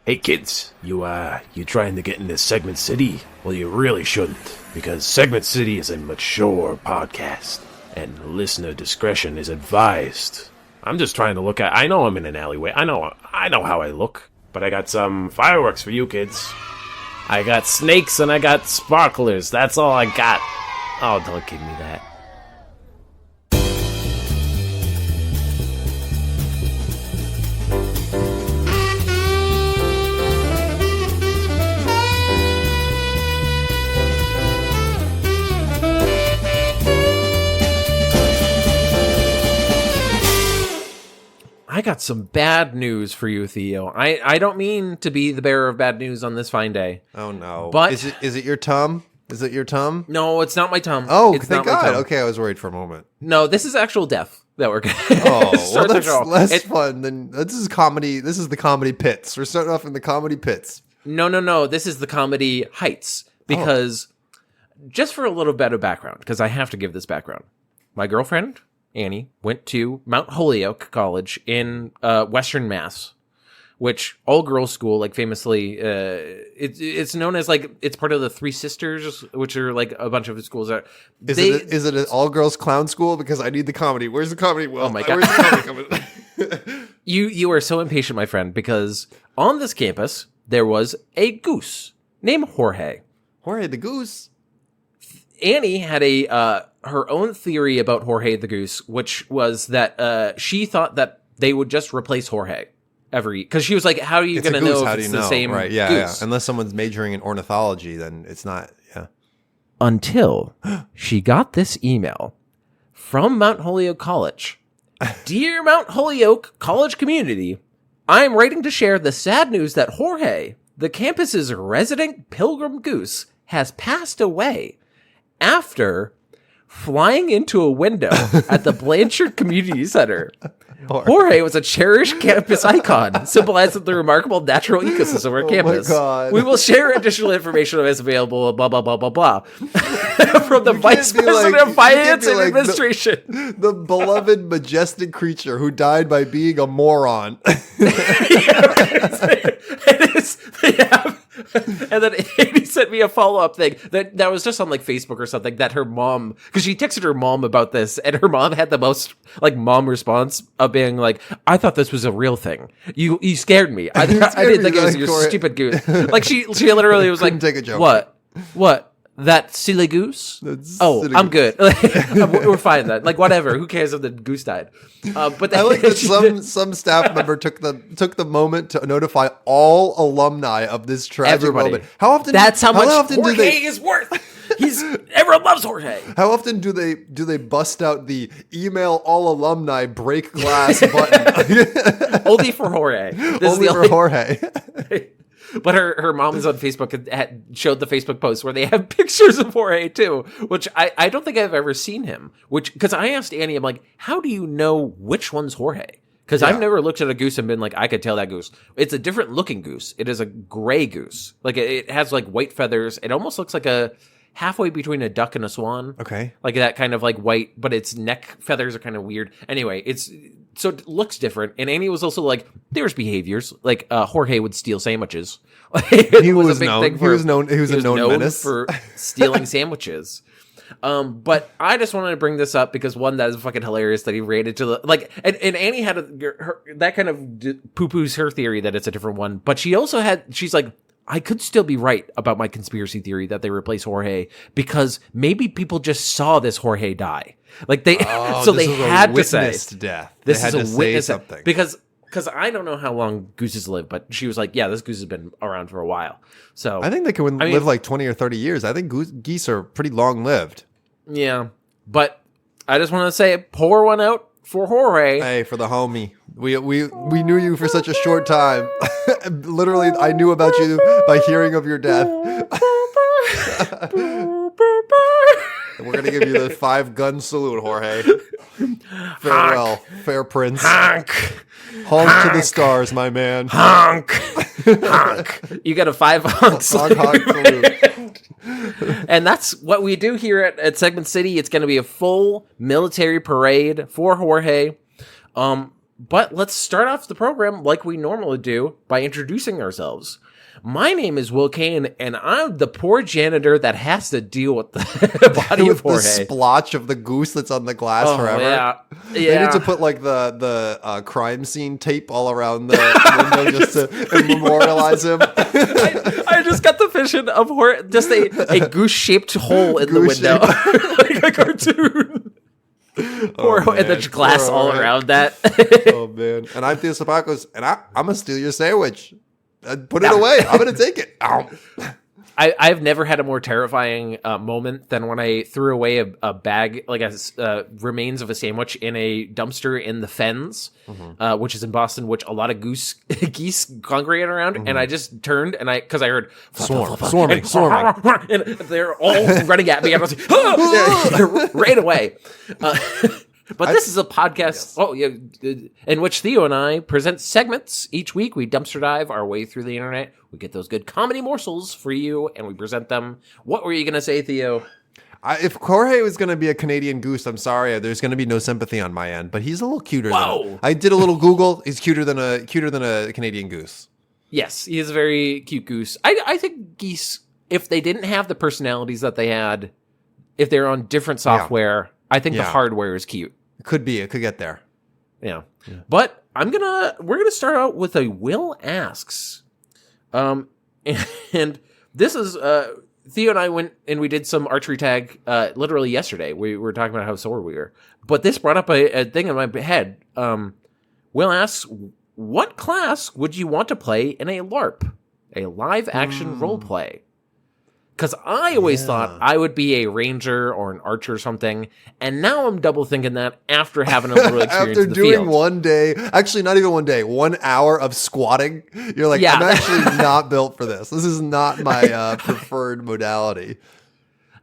Hey kids, you trying to get into Segment City? Well, you really shouldn't, because Segment City is a mature podcast, and listener discretion is advised. I'm just trying to look at... I know I'm in an alleyway. I know how I look, but I got some fireworks for you kids. I got snakes and I got sparklers. That's all I got. Oh, don't give me that. I got some bad news for you, Theo. I don't mean to be the bearer of bad news on this fine day. Oh no! But is it your tum? Is it your tum? No, it's not my tum. Oh, it's thank God. Okay, I was worried for a moment. No, this is actual death that we're going Oh, well, that's less fun than this is comedy. This is the comedy pits. We're starting off in the comedy pits. No. This is the comedy heights because just for a little bit of background, because I have to give this background. My girlfriend Annie went to Mount Holyoke College in Western Mass, which all-girls school, like famously, it's known as like it's part of the Three Sisters, which are like a bunch of schools that is it an all-girls clown school? Because I need the comedy. Where's the comedy? Well, oh my God. Where's the comedy coming? You are so impatient, my friend, because on this campus there was a goose named Jorge. Jorge the goose. Annie had her own theory about Jorge the goose, which was that she thought that they would just replace Jorge because she was like, "How are you going to know if it's the same right? Yeah, goose?" Yeah. Unless someone's majoring in ornithology, then it's not. Yeah. Until she got this email from Mount Holyoke College. Dear Mount Holyoke College community, I am writing to share the sad news that Jorge, the campus's resident pilgrim goose, has passed away after flying into a window at the Blanchard Community Center. Jorge was a cherished campus icon, symbolizing the remarkable natural ecosystem of our campus. My God. We will share additional information as available, blah, blah, blah, blah, blah. From the Vice President of Finance and Administration. The beloved, majestic creature who died by being a moron. And then Amy sent me a follow-up thing that was just on like Facebook or something that her mom, because she texted her mom about this, and her mom had the most like mom response of being like, "I thought this was a real thing. You scared me. I didn't think it was your stupid goose." Like she literally was like, take a joke. What? That silly goose? Silly I'm goose. Good. We're fine then. Like whatever. Who cares if the goose died? But I like that some staff member took the moment to notify all alumni of this tragic moment. How often? That's how much Jorge is worth. Everyone loves Jorge. How often do they bust out the email all alumni break glass button? Only for Jorge. Only for Jorge. But her mom is on Facebook and had showed the Facebook post where they have pictures of Jorge too, which I don't think I've ever seen him. Because I asked Annie, I'm like, how do you know which one's Jorge? Because I've never looked at a goose and been like, I could tell that goose. It's a different looking goose. It is a gray goose. Like it has like white feathers. It almost looks like a halfway between a duck and a swan. Okay. Like that kind of like white, but its neck feathers are kind of weird. Anyway, so it looks different. And Annie was also like, there's behaviors. Like Jorge would steal sandwiches. He was a big thing. He was known menace for stealing sandwiches. But I just wanted to bring this up because one, that is fucking hilarious that he rated to and Annie had that kind of poo-poos her theory that it's a different one. But she's like, I could still be right about my conspiracy theory that they replaced Jorge because maybe people just saw this Jorge die. Like they, so they had to say death. This they is had a to witness say something because I don't know how long gooses live, but she was like, yeah, this goose has been around for a while. So I think they can live like 20 or 30 years. I think geese are pretty long lived. Yeah, but I just want to say, pour one out for Jorge. Hey, for the homie. We knew you for such a short time. Literally, I knew about you by hearing of your death. We're going to give you the 5-gun salute, Jorge. Farewell, fair prince. Honk. Honk to the stars, my man. Honk. Honk. You got a 5-honk salute. Honk salute. And that's what we do here at Segment City. It's going to be a full military parade for Jorge. But let's start off the program like we normally do by introducing ourselves. My name is Will Kane, and I'm the poor janitor that has to deal with the body of Jorge. The splotch of the goose that's on the glass forever. Yeah. They need to put like the crime scene tape all around the window just to memorialize him. I just got the vision of just a goose-shaped hole in the window, like a cartoon. And the glass all around that. Oh man! And I'm Theo Sapakos, and I'm gonna steal your sandwich. Put it away. I'm gonna take it. I've never had a more terrifying moment than when I threw away a bag, like remains of a sandwich in a dumpster in the Fens, which is in Boston, which a lot of geese congregate around. And I just turned and because I heard swarming, and they're all running at me. And I was like, right away. But this is a podcast in which Theo and I present segments. Each week, we dumpster dive our way through the internet. We get those good comedy morsels for you, and we present them. What were you going to say, Theo? If Jorge was going to be a Canadian goose, I'm sorry. There's going to be no sympathy on my end. But he's a little cuter. I did a little Google. He's cuter than a Canadian goose. Yes, he is a very cute goose. I think geese, if they didn't have the personalities that they had, if they're on different software... I think the hardware is cute. It could be. It could get there. Yeah. But we're gonna start out with a Will Asks. And this is Theo and I went and we did some archery tag literally yesterday. We were talking about how sore we were. But this brought up a thing in my head. Will asks, what class would you want to play in a LARP? A live action role play. Because I always thought I would be a ranger or an archer or something, and now I'm double thinking that after having a little experience in the field. After doing one day, actually not even one day, 1 hour of squatting, you're like, I'm actually not built for this. This is not my preferred modality.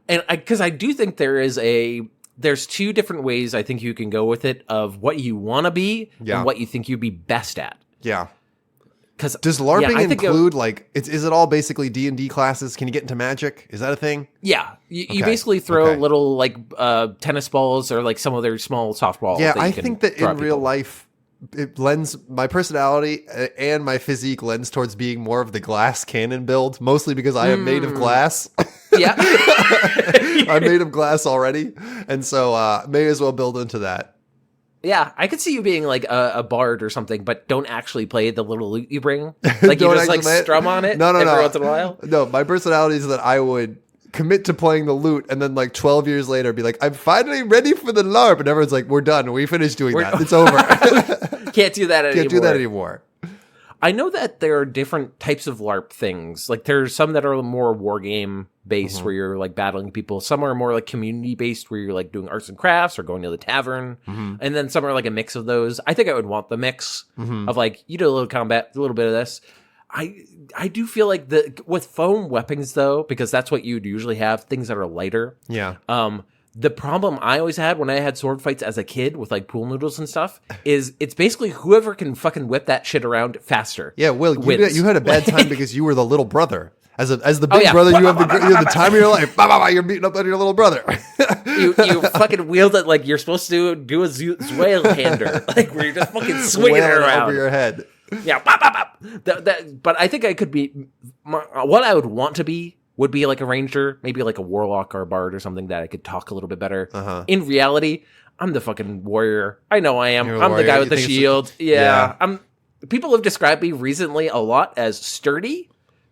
And because I do think there's two different ways I think you can go with it of what you want to be and what you think you'd be best at. Yeah. Does LARPing include is it all basically D&D classes? Can you get into Magic? Is that a thing? Yeah, you basically throw little tennis balls or like some of their small softballs. Yeah, I think that in real life, it lends my personality and my physique lends towards being more of the glass cannon build, mostly because I am made of glass. Yeah, I'm made of glass already, and so may as well build into that. Yeah, I could see you being like a bard or something, but don't actually play the little lute you bring. Like you just strum on it every once in a while. No, my personality is that I would commit to playing the lute and then 12 years later be like, I'm finally ready for the LARP. And everyone's like, we're done. We finished doing that. It's over. Can't do that anymore. Can't do that anymore. I know that there are different types of LARP things. Like there's some that are more war game based where you're like battling people. Some are more like community based where you're like doing arts and crafts or going to the tavern. And then some are like a mix of those. I think I would want the mix of like, you do a little combat, a little bit of this. I do feel like with foam weapons though, because that's what you'd usually have, things that are lighter. Yeah. The problem I always had when I had sword fights as a kid with like pool noodles and stuff is it's basically whoever can fucking whip that shit around faster. Yeah, Will, you had a bad time because you were the little brother. As the big brother, you have the time of your life. You're beating up on your little brother. you fucking wield it like you're supposed to do a Zwale hander, like where you're just fucking swinging it around over your head. Yeah, but I think I could be. What I would want to be would be like a ranger, maybe like a warlock or a bard or something that I could talk a little bit better. In reality, I'm the fucking warrior. I know I am. I'm the guy with the shield. Yeah. People have described me recently a lot as sturdy.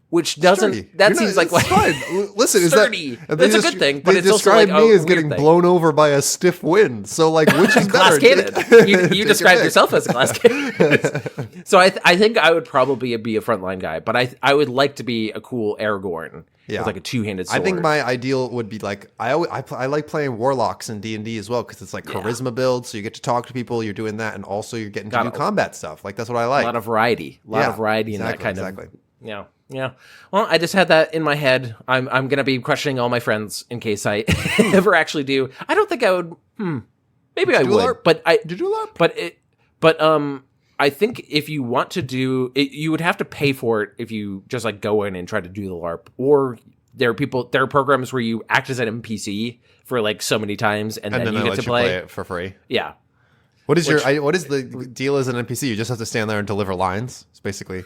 Which doesn't, sturdy. That seems like fine. Listen, sturdy. That's a good thing, but it's also like me as getting blown over by a stiff wind. So like, which is glass better? Cannon. You described yourself as a glass cannon. So I think I would probably be a frontline guy, but I would like to be a cool Aragorn with like a two-handed sword. I think my ideal would be like I like playing warlocks in D&D as well because it's like charisma build, so you get to talk to people. You're doing that, and also you're getting to do combat stuff. Like that's what I like. A lot of variety, in that kind of. Yeah. Yeah. Well, I just had that in my head. I'm going to be questioning all my friends in case I ever actually do. I don't think I would. Maybe I would. But did you do LARP? But I think if you want to do it, you would have to pay for it if you just like go in and try to do the LARP. Or there are programs where you act as an NPC for like so many times and then you get to play it for free. Yeah. What is what is the deal as an NPC? You just have to stand there and deliver lines. It's basically.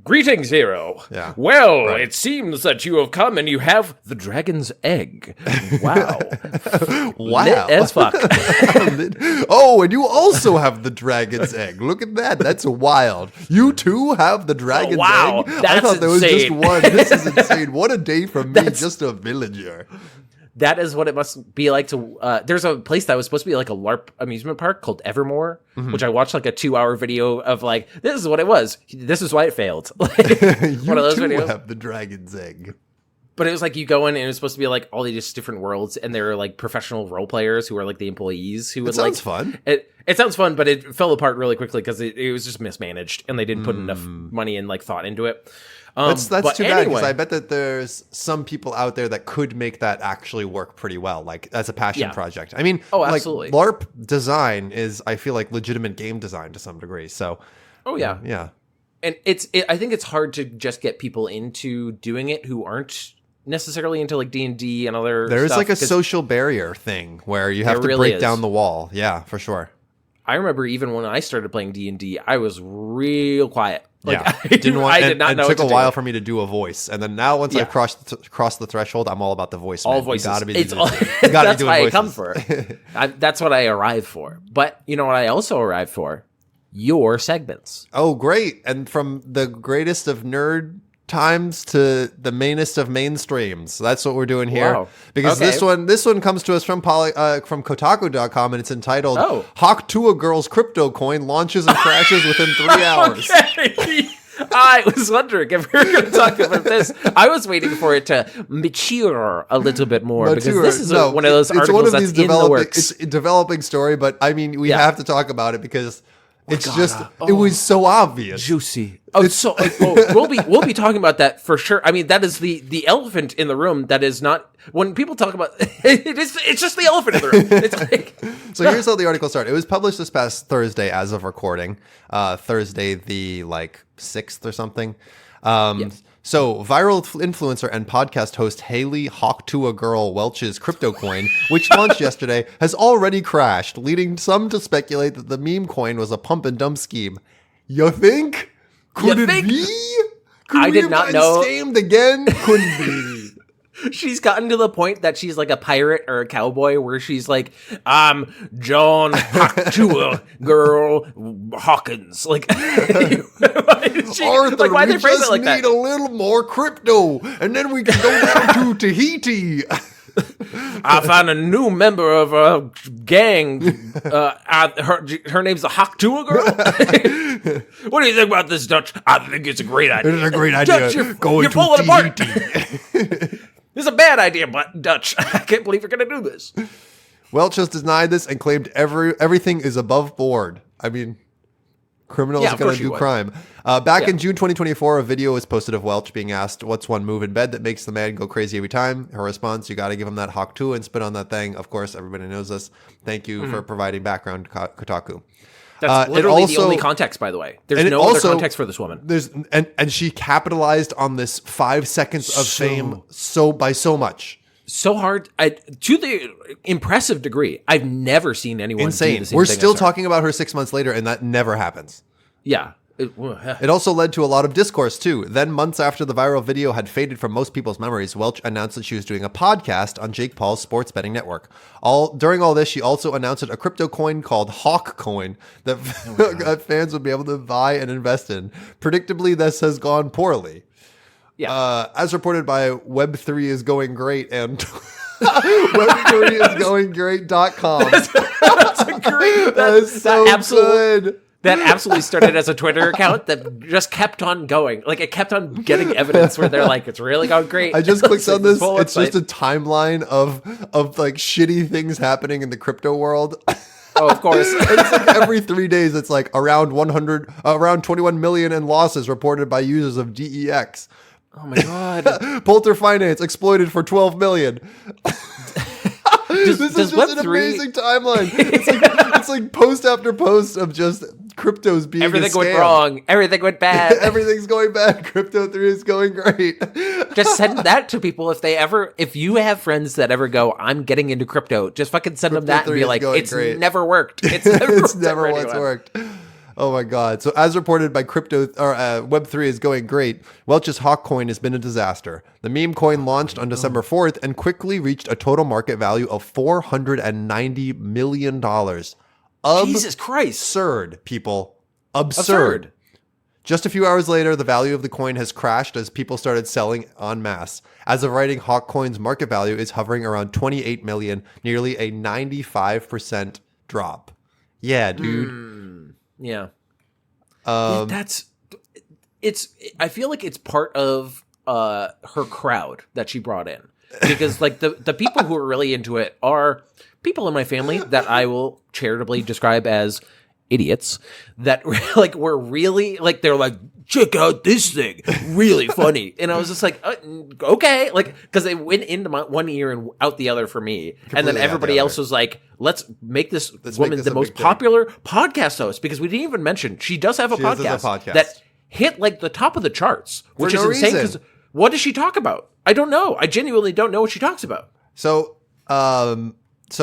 Greetings, hero. Yeah. Well, it seems that you have come and you have the dragon's egg. Wow. Wow. Lit as fuck. Oh, and you also have the dragon's egg. Look at that. That's wild. You too have the dragon's wow. egg? That's I thought there was just insane. one. This is insane. What a day from me, just a villager. That is what it must be like to. There's a place that was supposed to be like a LARP amusement park called Evermore, which I watched like a 2-hour video of like, this is what it was. This is why it failed. Like, You one of those too videos. have the dragon's egg. But it was like you go in and it was supposed to be like all these different worlds, and there are like professional role players who are like the employees who would Sounds like. fun. It sounds fun, but it fell apart really quickly because it was just mismanaged and they didn't put enough money and like thought into it. That's but too bad, because anyway. I bet that there's some people out there that could make that actually work pretty well, like as a passion project. I mean, absolutely. Like LARP design is, I feel like, legitimate game design to some degree. So, yeah. And I think it's hard to just get people into doing it who aren't necessarily into like D&D and other there's stuff, like a social barrier thing where you have to really break is. down the wall. Yeah, for sure. I remember even when I started playing D&D, I was real quiet. Like, Yeah, I did not know. It took what a to while do. for me to do a voice, and then now once I've crossed the threshold, I'm all about the voice. All man. voices. You gotta be It's doing- all, you gotta that's be doing why I voices. come for. That's what I arrive for. But you know what I also arrive for? Your segments. Oh, great! And from the greatest of nerd times to the mainest of mainstreams. That's what we're doing here. Wow. Because Okay. this one comes to us from Kotaku.com, and it's entitled Oh. a Girl's crypto coin launches and crashes within 3 hours. Okay. I was wondering if we were going to talk about this. I was waiting for it to mature a little bit more because this is one of those articles that's in the works. It's a developing story, but I mean, we have to talk about it because it's it oh. was so obvious. Juicy. We'll be talking about that for sure. I mean, that is the elephant in the room. That is not when people talk about it's just the elephant in the room. It's like So here's how the article started. It was published this past Thursday as of recording, Thursday the 6th or something. So viral influencer and podcast host Haley Hawk2A Welch's crypto coin, which launched yesterday, has already crashed, leading some to speculate that the meme coin was a pump and dump scheme. You think? Could You it think? be? Could I we did have not been know. Scammed again? Couldn't be. she's gotten to the point that she's like a pirate or a cowboy where she's like, I'm John Hawk2A Girl Hawkins. Like, Arthur, why'd we they phrase just it like need that? a little more crypto, and then we can go down to Tahiti. I found a new member of a gang. Her name's the Hawk2A Girl. What do you think about this, Dutch? I think it's a great idea. It's a great idea. Dutch, you're Going to falling apart. Tahiti. This is a bad idea, but Dutch, I can't believe you're going to do this. Welch has denied this and claimed everything is above board. I mean, criminals Yeah, are of going course to you do would. crime. Back in June 2024, a video was posted of Welch being asked, "What's one move in bed that makes the man go crazy every time?" Her response, "You got to give him that hawk too and spit on that thing." Of course, everybody knows this. Thank you for providing background, Kotaku. That's it literally the also- only context, by the way. There's and it no other also- context for this woman. There's and she capitalized on this 5 seconds of fame by so much. So hard, to the impressive degree. I've never seen anyone do Insane. the same We're thing still as her. talking about her 6 months later, and that never happens. Yeah. It also led to a lot of discourse, too. Then, months after the viral video had faded from most people's memories, Welch announced that she was doing a podcast on Jake Paul's sports betting network. During all this, she also announced a crypto coin called Hawk Coin that, that fans would be able to buy and invest in. Predictably, this has gone poorly. Yeah. As reported by Web3 is going great and Web3 is going great.com. That's a great. That's so good. That absolutely started as a Twitter account that just kept on going. Like, it kept on getting evidence where they're like, it's really going great. I just clicked on this. Full It's just website. a timeline of like shitty things happening in the crypto world. Oh, of course. And it's like every 3 days, it's like around 21 million in losses reported by users of DEX. Oh my God. Polter Finance exploited for 12 million. This is just an amazing timeline. It's like post after post of just cryptos being everything went wrong, everything went bad, everything's going bad. Crypto 3 is going great. Just send that to people if you have friends that ever go, I'm getting into crypto, just fucking send them that and be like, it's great. Never worked. It's never once worked. Oh my God. So as reported by Web3 is going great, Welch's Hawk coin has been a disaster. The meme coin launched on December 4th and quickly reached a total market value of $490 million. Jesus Christ. Absurd, people. Absurd. Just a few hours later, the value of the coin has crashed as people started selling en masse. As of writing, Hawk coin's market value is hovering around 28 million, nearly a 95% drop. Yeah, dude. Yeah. I feel like it's part of her crowd that she brought in. Because like the people who are really into it are people in my family that I will charitably describe as idiots that like were really like, they're like, check out this thing, really funny. And I was just like, okay, like, because they went into one ear and out the other for me. Completely. And then everybody else was like, let's make this woman the most popular podcast host, because we didn't even mention she does have a podcast that hit like the top of the charts, which is insane. Because what does she talk about? I don't know. I genuinely don't know what she talks about. So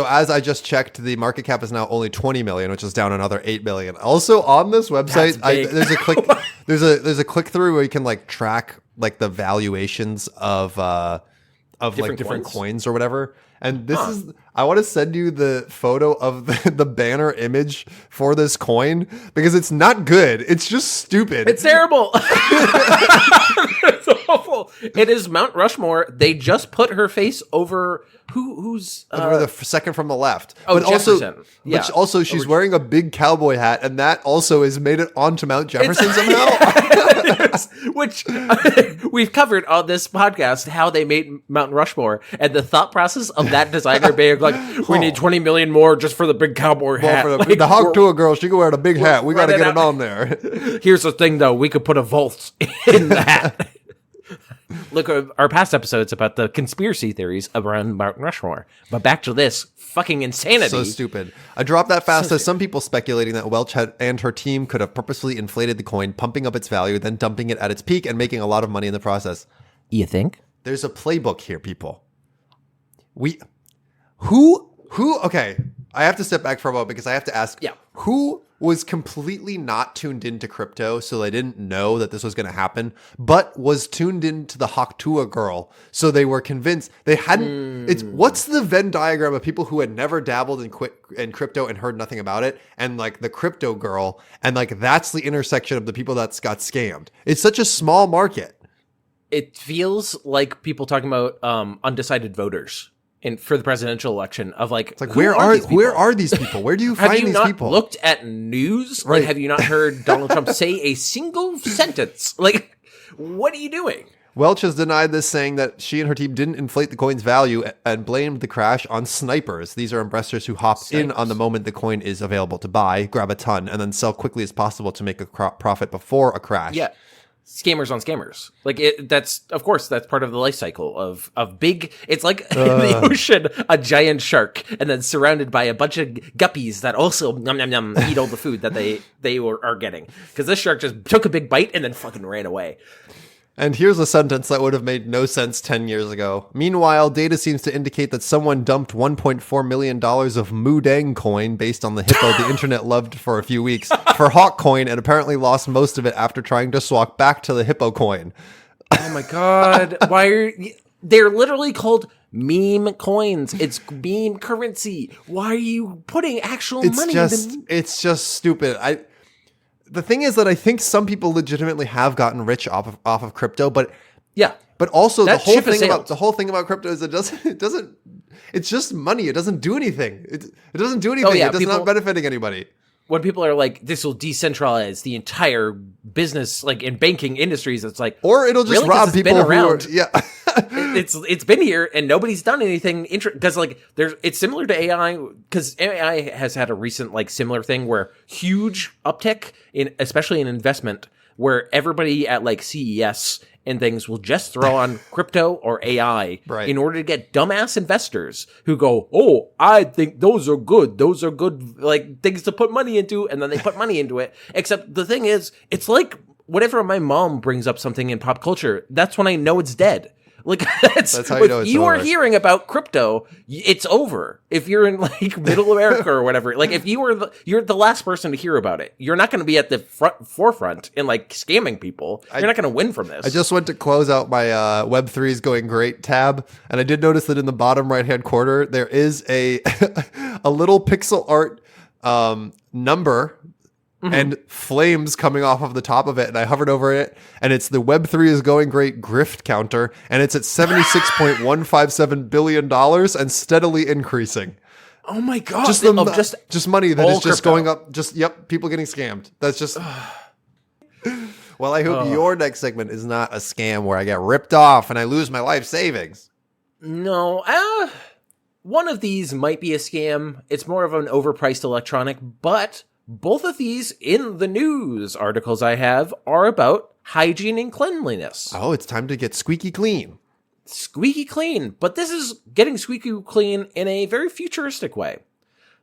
as I just checked, the market cap is now only 20 million, which is down another 8 million. Also on this website, there's a click through where you can like track like the valuations of different coins or whatever. And this is, I want to send you the photo of the banner image for this coin because it's not good. It's just stupid. It's terrible. It's awful. It is Mount Rushmore. They just put her face over who's over the second from the left. Oh, but Jefferson. Also she's wearing a big cowboy hat, and that also has made it onto Mount Jefferson somehow. Which we've covered on this podcast, how they made Mount Rushmore, and the thought process of that designer being like, we need 20 million more just for the big cowboy hat. For the Hawk Tour girl, she can wear the big hat. We got to get it on there. Here's the thing, though. We could put a vault in the hat. Look at our past episodes about the conspiracy theories around Mount Rushmore. But back to this fucking insanity. So stupid. I dropped that fast as some people speculating that Welch and her team could have purposefully inflated the coin, pumping up its value, then dumping it at its peak and making a lot of money in the process. You think? There's a playbook here, people. Okay, I have to step back for a moment because I have to ask, who was completely not tuned into crypto, so they didn't know that this was going to happen, but was tuned into the Haktua girl, so they were convinced they hadn't. What's the Venn diagram of people who had never dabbled in crypto and heard nothing about it, and like the crypto girl, and like that's the intersection of the people that got scammed. It's such a small market. It feels like people talking about undecided voters. For the presidential election of like, it's like where are these people? Where do you find these people? Have you not looked at news? Right. Like, have you not heard Donald Trump say a single sentence? Like, what are you doing? Welch has denied this, saying that she and her team didn't inflate the coin's value and blamed the crash on snipers. These are investors who hop in on the moment the coin is available to buy, grab a ton, and then sell quickly as possible to make a profit before a crash. Yeah. Scammers on scammers. Like that's part of the life cycle of big. It's like in the ocean, a giant shark, and then surrounded by a bunch of guppies that also eat all the food that they are getting. Because this shark just took a big bite and then fucking ran away. And here's a sentence that would have made no sense 10 years ago. Meanwhile, data seems to indicate that someone dumped $1.4 million of Mudang coin based on the hippo the internet loved for a few weeks for Hawk coin, and apparently lost most of it after trying to swap back to the hippo coin. Oh my God. They're literally called meme coins. It's meme currency. Why are you putting actual money in them? It's just stupid. The thing is that I think some people legitimately have gotten rich off of crypto, but also the whole thing about crypto is it's just money. It doesn't do anything. It doesn't do anything. It does not benefiting anybody. When people are like, this will decentralize the entire business, like in banking industries, it's like, or it'll just rob people around. It's been here and nobody's done anything because like it's similar to AI, because AI has had a recent like similar thing where huge uptick especially in investment, where everybody at like CES and things will just throw on crypto or AI in order to get dumbass investors who go, oh, I think those are good. Those are good, like, things to put money into. And then they put money into it. Except the thing is, it's like whenever my mom brings up something in pop culture, that's when I know it's dead. Like, that's how you know it's over. If you are hearing about crypto, it's over. If you're in like middle America or whatever, like if you're the last person to hear about it, you're not going to be at the forefront in like scamming people. You're not going to win from this. I just went to close out my Web3 is going great tab, and I did notice that in the bottom right hand corner there is a a little pixel art number. And flames coming off of the top of it, and I hovered over it, and it's the Web3 is going great grift counter, and it's at $76.157 billion and steadily increasing. Oh my god! Just money that is just going up. Just people getting scammed. That's just. Well, I hope your next segment is not a scam where I get ripped off and I lose my life savings. No, one of these might be a scam. It's more of an overpriced electronic, but. Both of these in the news articles I have are about hygiene and cleanliness. Oh, it's time to get squeaky clean. Squeaky clean. But this is getting squeaky clean in a very futuristic way.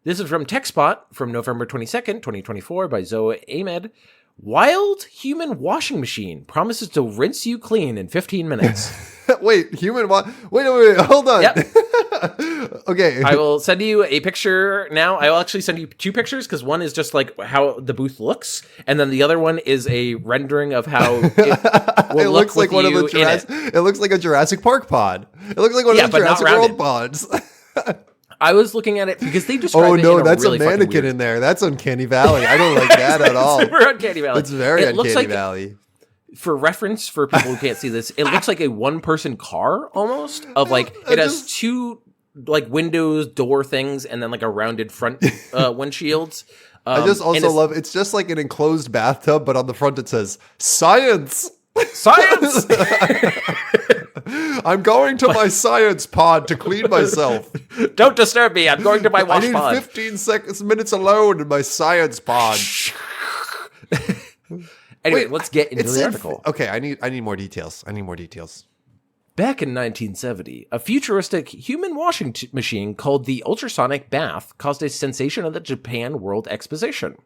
This is from TechSpot from November 22nd, 2024 by Zoe Ahmed. Wild human washing machine promises to rinse you clean in 15 minutes. Wait, wait, hold on. Yep. Okay. I will send you a picture now. I will actually send you two pictures because one is just like how the booth looks, and then the other one is a rendering of how it will look like one of the it looks like a Jurassic Park pod. It looks like one of the Jurassic World pods. I was looking at it because they describe it. Oh no, that's really a mannequin in there. That's Uncanny Valley. I don't like that at all. Super Uncanny Valley. It's very Uncanny Valley. For reference, for people who can't see this, it looks like a one-person car almost. Of like it has two like windows, door things, and then like a rounded front windshields. I just also love it's just like an enclosed bathtub, but on the front it says science. Science. I'm going to my science pod to clean myself. Don't disturb me. I'm going to my wash pod. I need 15 minutes alone in my science pod. Anyway, let's get into the article. Okay, I need more details. Back in 1970, a futuristic human washing machine called the ultrasonic bath caused a sensation at the Japan World Exposition.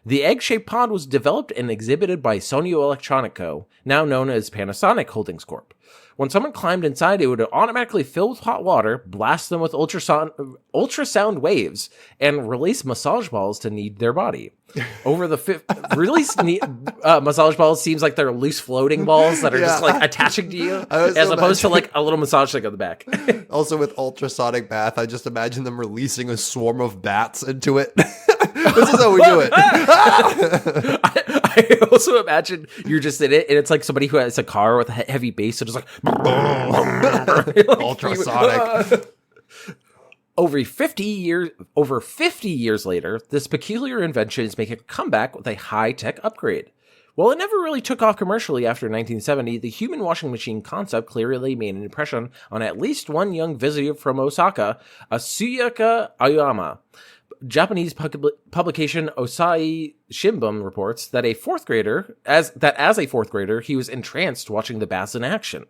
The egg-shaped pod was developed and exhibited by Sonyo Electronic Co., now known as Panasonic Holdings Corp. When someone climbed inside, it would automatically fill with hot water, blast them with ultrasound waves, and release massage balls to knead their body. Over the massage balls seems like they're loose floating balls that are just like attaching to you, as opposed to like a little massage stick on the back. Also, with ultrasonic bath, I just imagine them releasing a swarm of bats into it. This is how we do it. I also imagine you're just in it, and it's like somebody who has a car with a heavy bass, and just like ultrasonic. Over 50 years later, this peculiar invention is making a comeback with a high-tech upgrade. While it never really took off commercially after 1970, the human washing machine concept clearly made an impression on at least one young visitor from Osaka, Asuyaka Aoyama. Japanese publication Osai Shimbun reports that as a fourth grader, he was entranced watching the baths in action.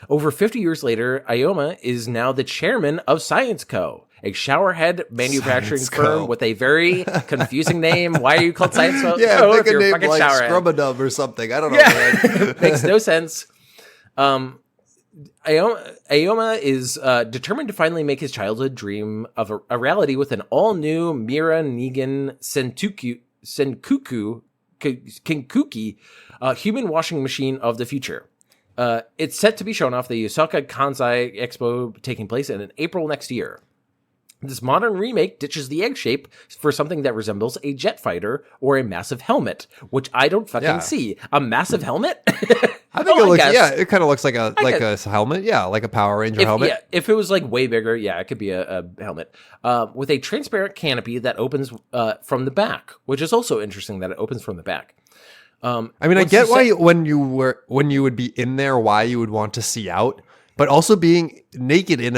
Over 50 years later, Aoyama is now the chairman of Science Co., a showerhead manufacturing firm with a very confusing name. Why are you called Science Co? Yeah, pick a name like Scrubadub or something. I don't know. Yeah. Makes no sense. Aoyama is determined to finally make his childhood dream of a reality with an all-new Mira Nigan Kinkuki human washing machine of the future. It's set to be shown off the Osaka Kansai Expo taking place in April next year. This modern remake ditches the egg shape for something that resembles a jet fighter or a massive helmet, which I don't fucking see. A massive helmet? I think it looks. Yeah, it kind of looks like a helmet. Yeah, like a Power Ranger helmet. Yeah, if it was like way bigger, yeah, it could be a helmet with a transparent canopy that opens from the back, which is also interesting that it opens from the back. I mean, I get why when you would be in there, why you would want to see out. But also being naked in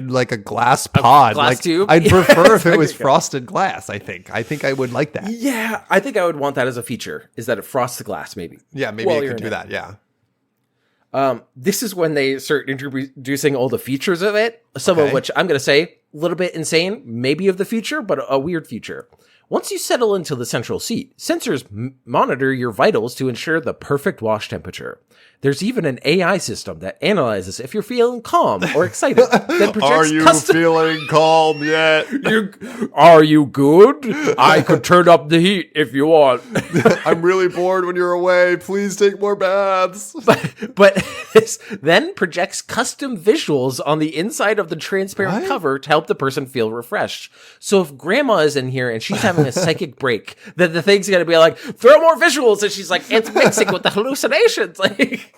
like a glass pod, glass tube? I'd prefer if it was frosted glass. I think I would like that. Yeah, I think I would want that as a feature. Is that it frosts the glass? Maybe. Yeah, maybe it could do that. Yeah. This is when they start introducing all the features of it, some of Okay. which I'm going to say a little bit insane, maybe of the future, but a weird future. Once you settle into the central seat, sensors monitor your vitals to ensure the perfect wash temperature. There's even an AI system that analyzes if you're feeling calm or excited. Then projects feeling calm yet? Are you good? I could turn up the heat if you want. I'm really bored when you're away. Please take more baths. But this then projects custom visuals on the inside of the transparent What? cover to help the person feel refreshed. So if grandma is in here and she's having a psychic break, then the thing's going to be like, throw more visuals. And she's like, it's mixing with the hallucinations. Like,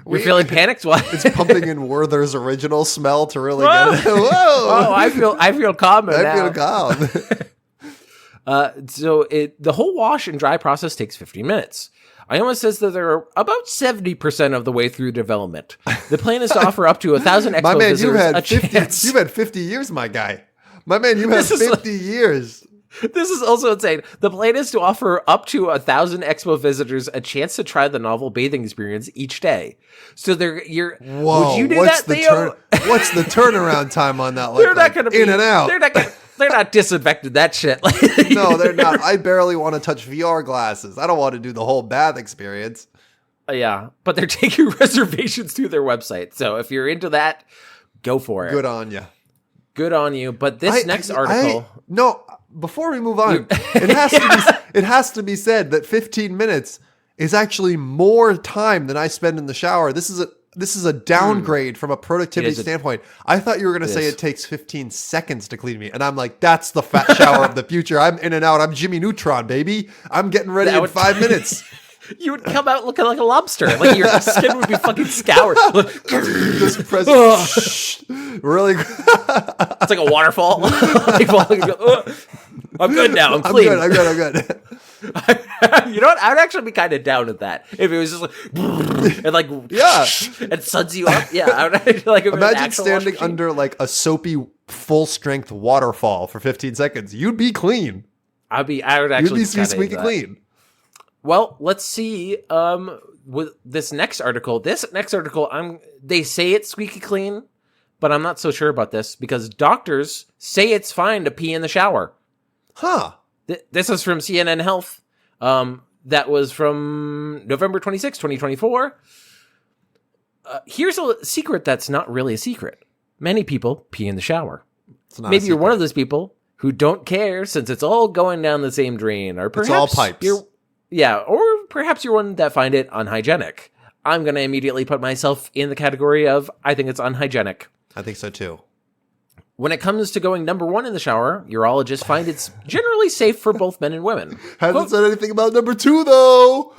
you're feeling panicked? What? It's pumping in Werther's original smell to really Whoa. get it. Whoa! Oh, I feel calmer now. I feel calm. So the whole wash and dry process takes 15 minutes. Ioma says that they're about 70% of the way through development. The plan is to offer up to 1,000 expo My man, visitors a chance. you've had 50 years, my guy. My man, you've had This is 50 years. This is also insane. The plan is to offer up to 1,000 expo visitors a chance to try the novel bathing experience each day. So Whoa, would you do what's that, Theo? What's the turnaround time on that? They're not going to be in and out. They're not disinfected that shit. No, they're not. I barely want to touch VR glasses. I don't want to do the whole bath experience. Yeah, but they're taking reservations through their website. So if you're into that, go for it. Good on you. Good on you. But this next article. No, before we move on, it has to be said that 15 minutes is actually more time than I spend in the shower. This is a downgrade from a productivity standpoint. I thought you were going to say it takes 15 seconds to clean me. And I'm like, that's the fat shower of the future. I'm in and out. I'm Jimmy Neutron, baby. I'm getting ready in 5 minutes. You would come out looking like a lobster. Like your skin would be fucking scoured. Just press really. It's like a waterfall. I'm good now. I'm clean. I'm good. You know what? I would actually be kind of down with that if it was just like and like and suds you up. Yeah, I would like. Imagine standing under like a soapy full strength waterfall for 15 seconds. You'd be clean. I would actually You'd be squeaky clean. Well, let's see. With this next article, they say it's squeaky clean, but I'm not so sure about this because doctors say it's fine to pee in the shower. Huh. This is from CNN Health. That was from November 26, 2024. Here's a secret that's not really a secret. Many people pee in the shower. Maybe you're one of those people who don't care since it's all going down the same drain, or perhaps it's all pipes. Or perhaps you're one that find it unhygienic. I'm going to immediately put myself in the category of I think it's unhygienic. I think so too. When it comes to going number one in the shower, urologists find it's generally safe for both men and women. Hasn't said anything about number two, though.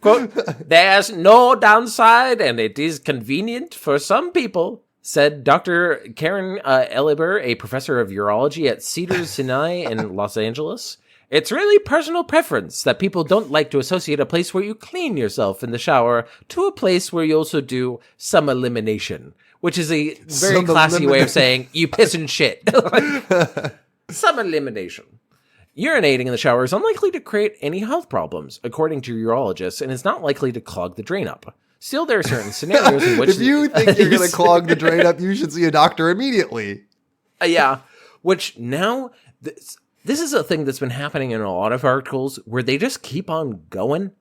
Quote, there's no downside and it is convenient for some people, said Dr. Karen Eliber, a professor of urology at Cedars-Sinai in Los Angeles. It's really personal preference that people don't like to associate a place where you clean yourself in the shower to a place where you also do some elimination, which is a very classy way of saying you piss and shit. Some elimination. Urinating in the shower is unlikely to create any health problems, according to urologists, and is not likely to clog the drain up. Still, there are certain scenarios in which... If you think you're going to clog the drain up, you should see a doctor immediately. Yeah, which now... This is a thing that's been happening in a lot of articles where they just keep on going,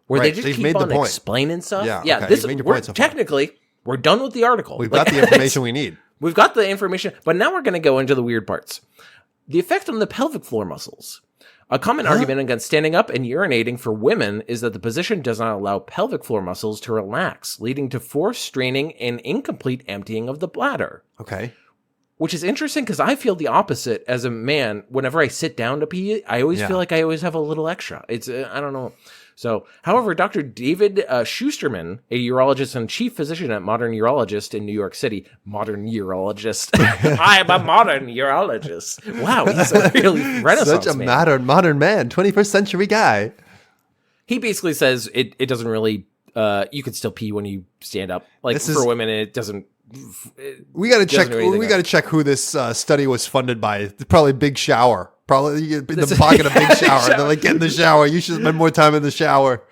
where they just keep on explaining stuff. Yeah, okay. Technically, we're done with the article. We've got the information we need. We've got the information, but now we're going to go into the weird parts. The effect on the pelvic floor muscles. A common argument against standing up and urinating for women is that the position does not allow pelvic floor muscles to relax, leading to forced straining and incomplete emptying of the bladder. Okay. Which is interesting because I feel the opposite as a man. Whenever I sit down to pee, I always feel like I always have a little extra. It's, I don't know. So, however, Dr. David Schusterman, a urologist and chief physician at Modern Urologist in New York City. Modern Urologist. I am a modern urologist. Wow, he's a really Renaissance Such a man. modern man, 21st century guy. He basically says it doesn't really, you can still pee when you stand up. Like, for women, it doesn't. We got to check. We got to check who this study was funded by. Probably Big Shower. Probably in the pocket of Big Shower. They're like, get in the shower. You should spend more time in the shower.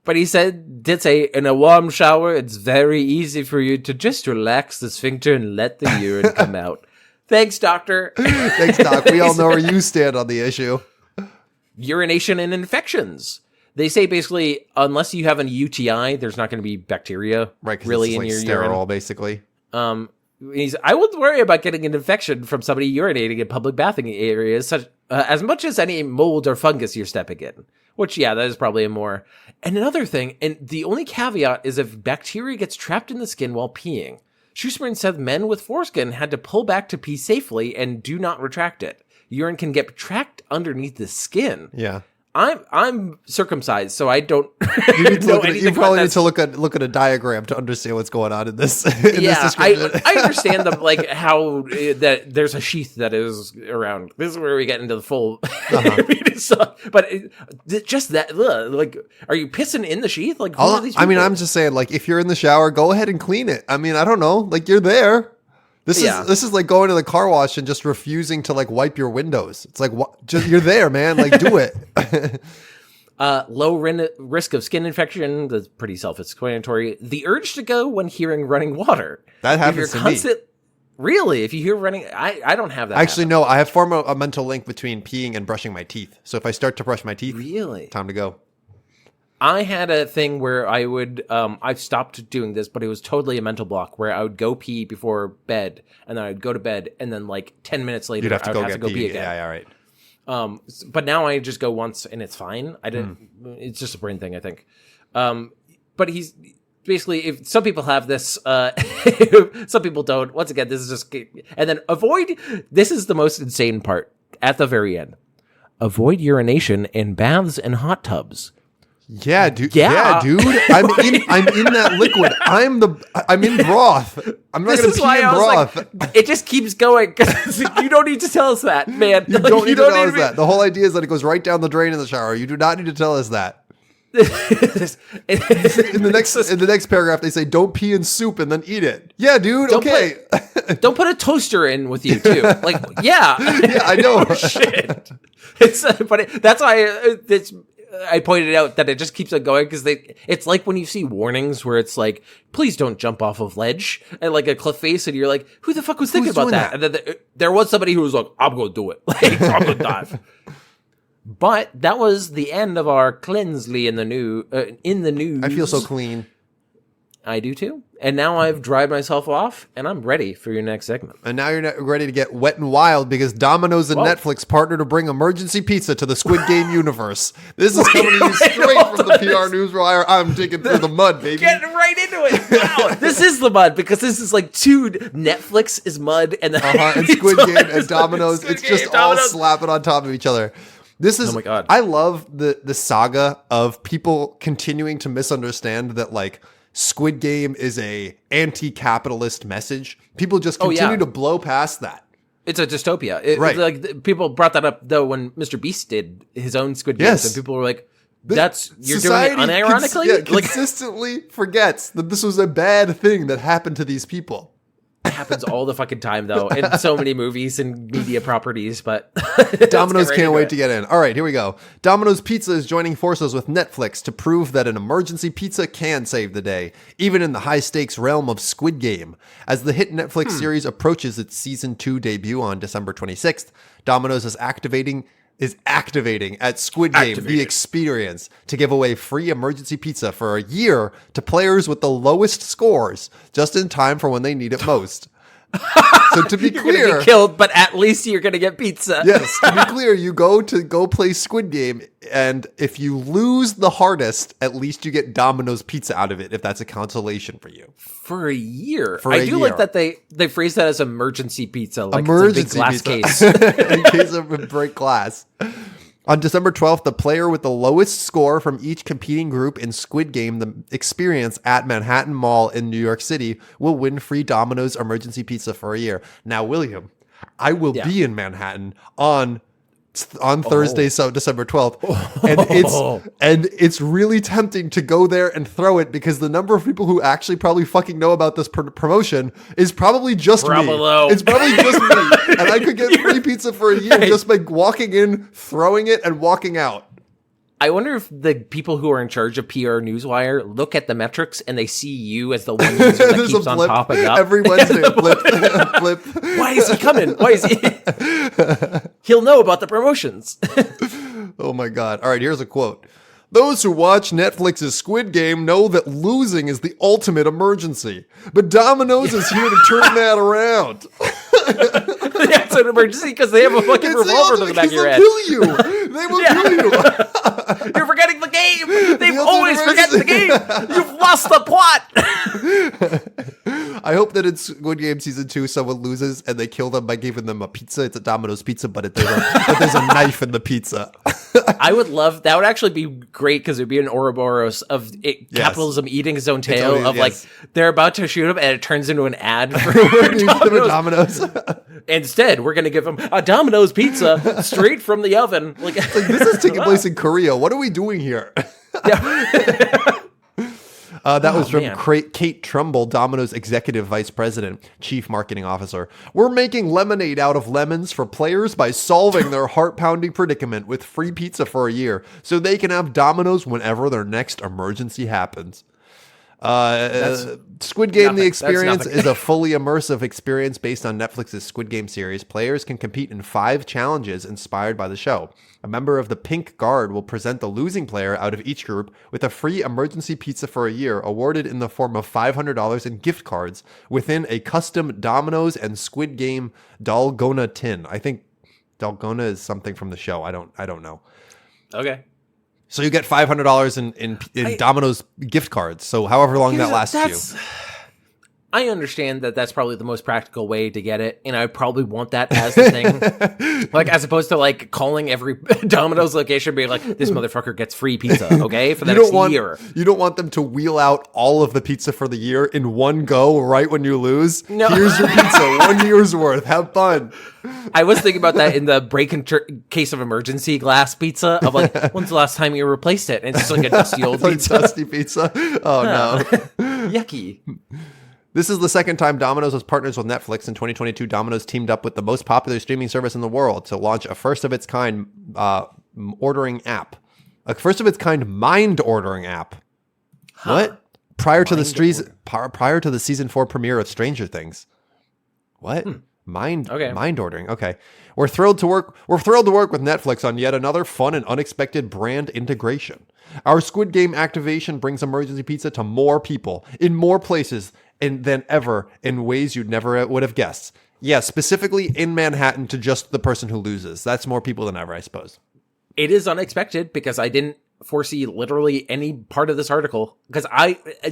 But he did say, in a warm shower, it's very easy for you to just relax the sphincter and let the urine come out. Thanks, doctor. Thanks, doc. We all know where you stand on the issue. Urination and infections. They say basically, unless you have an UTI, there's not going to be bacteria really in your sterile, urine. Basically. I wouldn't worry about getting an infection from somebody urinating in public bathing areas, as much as any mold or fungus you're stepping in. Which, yeah, that is probably a more... And another thing, and the only caveat is if bacteria gets trapped in the skin while peeing. Schusterman said men with foreskin had to pull back to pee safely and do not retract it. Urine can get trapped underneath the skin. Yeah. I'm circumcised, so I don't you need to know look anything. You probably need to look at a diagram to understand what's going on in this. This I understand how that there's a sheath that is around. This is where we get into the full. But just that, are you pissing in the sheath? Like, who are these people? I'm just saying, if you're in the shower, go ahead and clean it. I don't know, you're there. This is like going to the car wash and just refusing to wipe your windows. It's you're there, man. Do it. Low risk of skin infection. That's pretty self-explanatory. The urge to go when hearing running water. That happens to me. Really? If you hear running, I don't have that. Actually, no. I have formed a mental link between peeing and brushing my teeth. So if I start to brush my teeth, really, time to go. I had a thing where I would, I've stopped doing this, but it was totally a mental block where I would go pee before bed, and then I'd go to bed, and then 10 minutes later, I'd have to go pee again. Yeah, all right. But now I just go once, and it's fine. It's just a brain thing, I think. But he's basically, if some people have this, some people don't. Once again, this is just, and then this is the most insane part at the very end. Avoid urination in baths and hot tubs. Yeah, dude. Yeah, dude. I'm in that liquid. I'm in broth. I'm not going to pee in broth. It just keeps going. You don't need to tell us that, man. You don't need to tell us that. The whole idea is that it goes right down the drain in the shower. You do not need to tell us that. In the next paragraph, they say, "Don't pee in soup and then eat it." Yeah, dude. Don't put a toaster in with you too. Yeah, I know. Oh, shit. That's why I pointed out that it just keeps on going because it's like when you see warnings where it's like, please don't jump off of ledge and a cliff face, and you're like, who the fuck was thinking about that? And then there was somebody who was like, I'm going to do it. I'm going to dive. But that was the end of our Cleansly in the news. I feel so clean. I do too. And now I've dried myself off, and I'm ready for your next segment. And now you're ready to get wet and wild because Domino's and Netflix partner to bring emergency pizza to the Squid Game universe. This is coming to you straight from the PR Newswire. I'm digging through the mud, baby. Getting right into it. Wow. This is the mud because this is two. Netflix is mud, and and Squid Game and Domino's. It's just all slapping on top of each other. This is. Oh my God. I love the saga of people continuing to misunderstand that Squid Game is a anti-capitalist message. People just continue to blow past that. It's a dystopia. Right. People brought that up though when Mr. Beast did his own Squid Game, and people were like, you're doing it unironically? Consistently forgets that this was a bad thing that happened to these people. It happens all the fucking time though in so many movies and media properties, but Domino's can't wait to get in. All right, here we go. Domino's Pizza is joining forces with Netflix to prove that an emergency pizza can save the day, even in the high-stakes realm of Squid Game. As the hit Netflix series approaches its season 2 debut on December 26th, Domino's is activating at Squid Game the experience to give away free emergency pizza for a year to players with the lowest scores, just in time for when they need it most. So to be you're clear, gonna be killed, but at least you're gonna get pizza. Yes, to be clear, you go play Squid Game, and if you lose the hardest, at least you get Domino's pizza out of it, if that's a consolation for you. For a year. I do like that they phrase that as emergency pizza, emergency it's a big glass pizza. Case. In case of a break glass. On December 12th, the player with the lowest score from each competing group in Squid Game, the experience at Manhattan Mall in New York City, will win free Domino's emergency pizza for a year. Now, William, I will be in Manhattan on Thursday, so December 12th. And it's really tempting to go there and throw it because the number of people who actually probably fucking know about this promotion is probably just me. It's probably just me. And I could get free pizza for a year just by walking in, throwing it, and walking out. I wonder if the people who are in charge of PR Newswire look at the metrics and they see you as the one user that keeps on popping up. Every Wednesday, blip. Why is he coming? Why is he? He'll know about the promotions. Oh my God. All right, here's a quote. Those who watch Netflix's Squid Game know that losing is the ultimate emergency. But Domino's is here to turn that around. Yeah, it's an emergency because they have a fucking revolver to the back of your head. They'll kill you. They will kill you. You're forgetting the game. They've always forgotten the game. You've lost the plot. I hope that in Squid Game Season 2, someone loses and they kill them by giving them a pizza. It's a Domino's pizza, but there's a knife in the pizza. I would love, that would actually be great because it would be an Ouroboros of capitalism eating its own tail like they're about to shoot him and it turns into an ad for Domino's. Instead, we're going to give him a Domino's pizza straight from the oven. Like this is taking place in Korea. What are we doing here? That was from Kate Trumbull, Domino's Executive Vice President, Chief Marketing Officer. We're making lemonade out of lemons for players by solving their heart-pounding predicament with free pizza for a year so they can have Domino's whenever their next emergency happens. Squid Game The Experience is a fully immersive experience based on Netflix's Squid Game series. Players can compete in 5 challenges inspired by the show. A member of the Pink Guard will present the losing player out of each group with a free emergency pizza for a year, awarded in the form of $500 in gift cards within a custom Domino's and Squid Game Dalgona tin. I think Dalgona is something from the show. I don't know. Okay. So you get $500 in Domino's gift cards. So however long that lasts you. I understand that that's probably the most practical way to get it, and I probably want that as the thing. Like, as opposed to, like, calling every Domino's location being like, this motherfucker gets free pizza, okay, for the next year. You don't want them to wheel out all of the pizza for the year in one go right when you lose. No. Here's your pizza, 1 year's worth. Have fun. I was thinking about that in the break in case of emergency glass pizza of, like, when's the last time you replaced it? And it's just like a dusty old pizza. Dusty pizza. Oh, no. Yucky. This is the second time Domino's was partners with Netflix. In 2022, Domino's teamed up with the most popular streaming service in the world to launch a first-of-its-kind ordering app. A first-of-its-kind mind ordering app. Huh. What? Prior to the season 4 premiere of Stranger Things. What? Mind ordering. Okay. We're thrilled to work with Netflix on yet another fun and unexpected brand integration. Our Squid Game activation brings emergency pizza to more people in more places than ever in ways you'd never would have guessed. Yeah, specifically in Manhattan to just the person who loses. That's more people than ever, I suppose. It is unexpected because I didn't foresee literally any part of this article. Because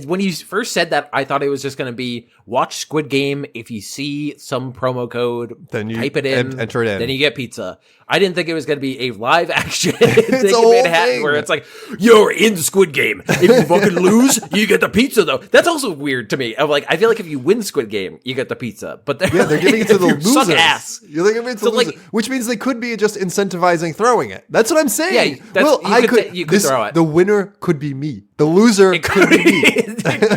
when you first said that, I thought it was just going to be watch Squid Game. If you see some promo code, then you type it in, enter it in. Then you get pizza. I didn't think it was going to be a live action thing in Manhattan where it's like, you're in Squid Game. If you fucking lose, you get the pizza, though. That's also weird to me. I'm like, I feel like if you win Squid Game, you get the pizza. But they're giving it to the losers. Suck ass. You're giving it to the losers, which means they could be just incentivizing throwing it. That's what I'm saying. Yeah, you could throw it. The winner could be me. The loser could be me.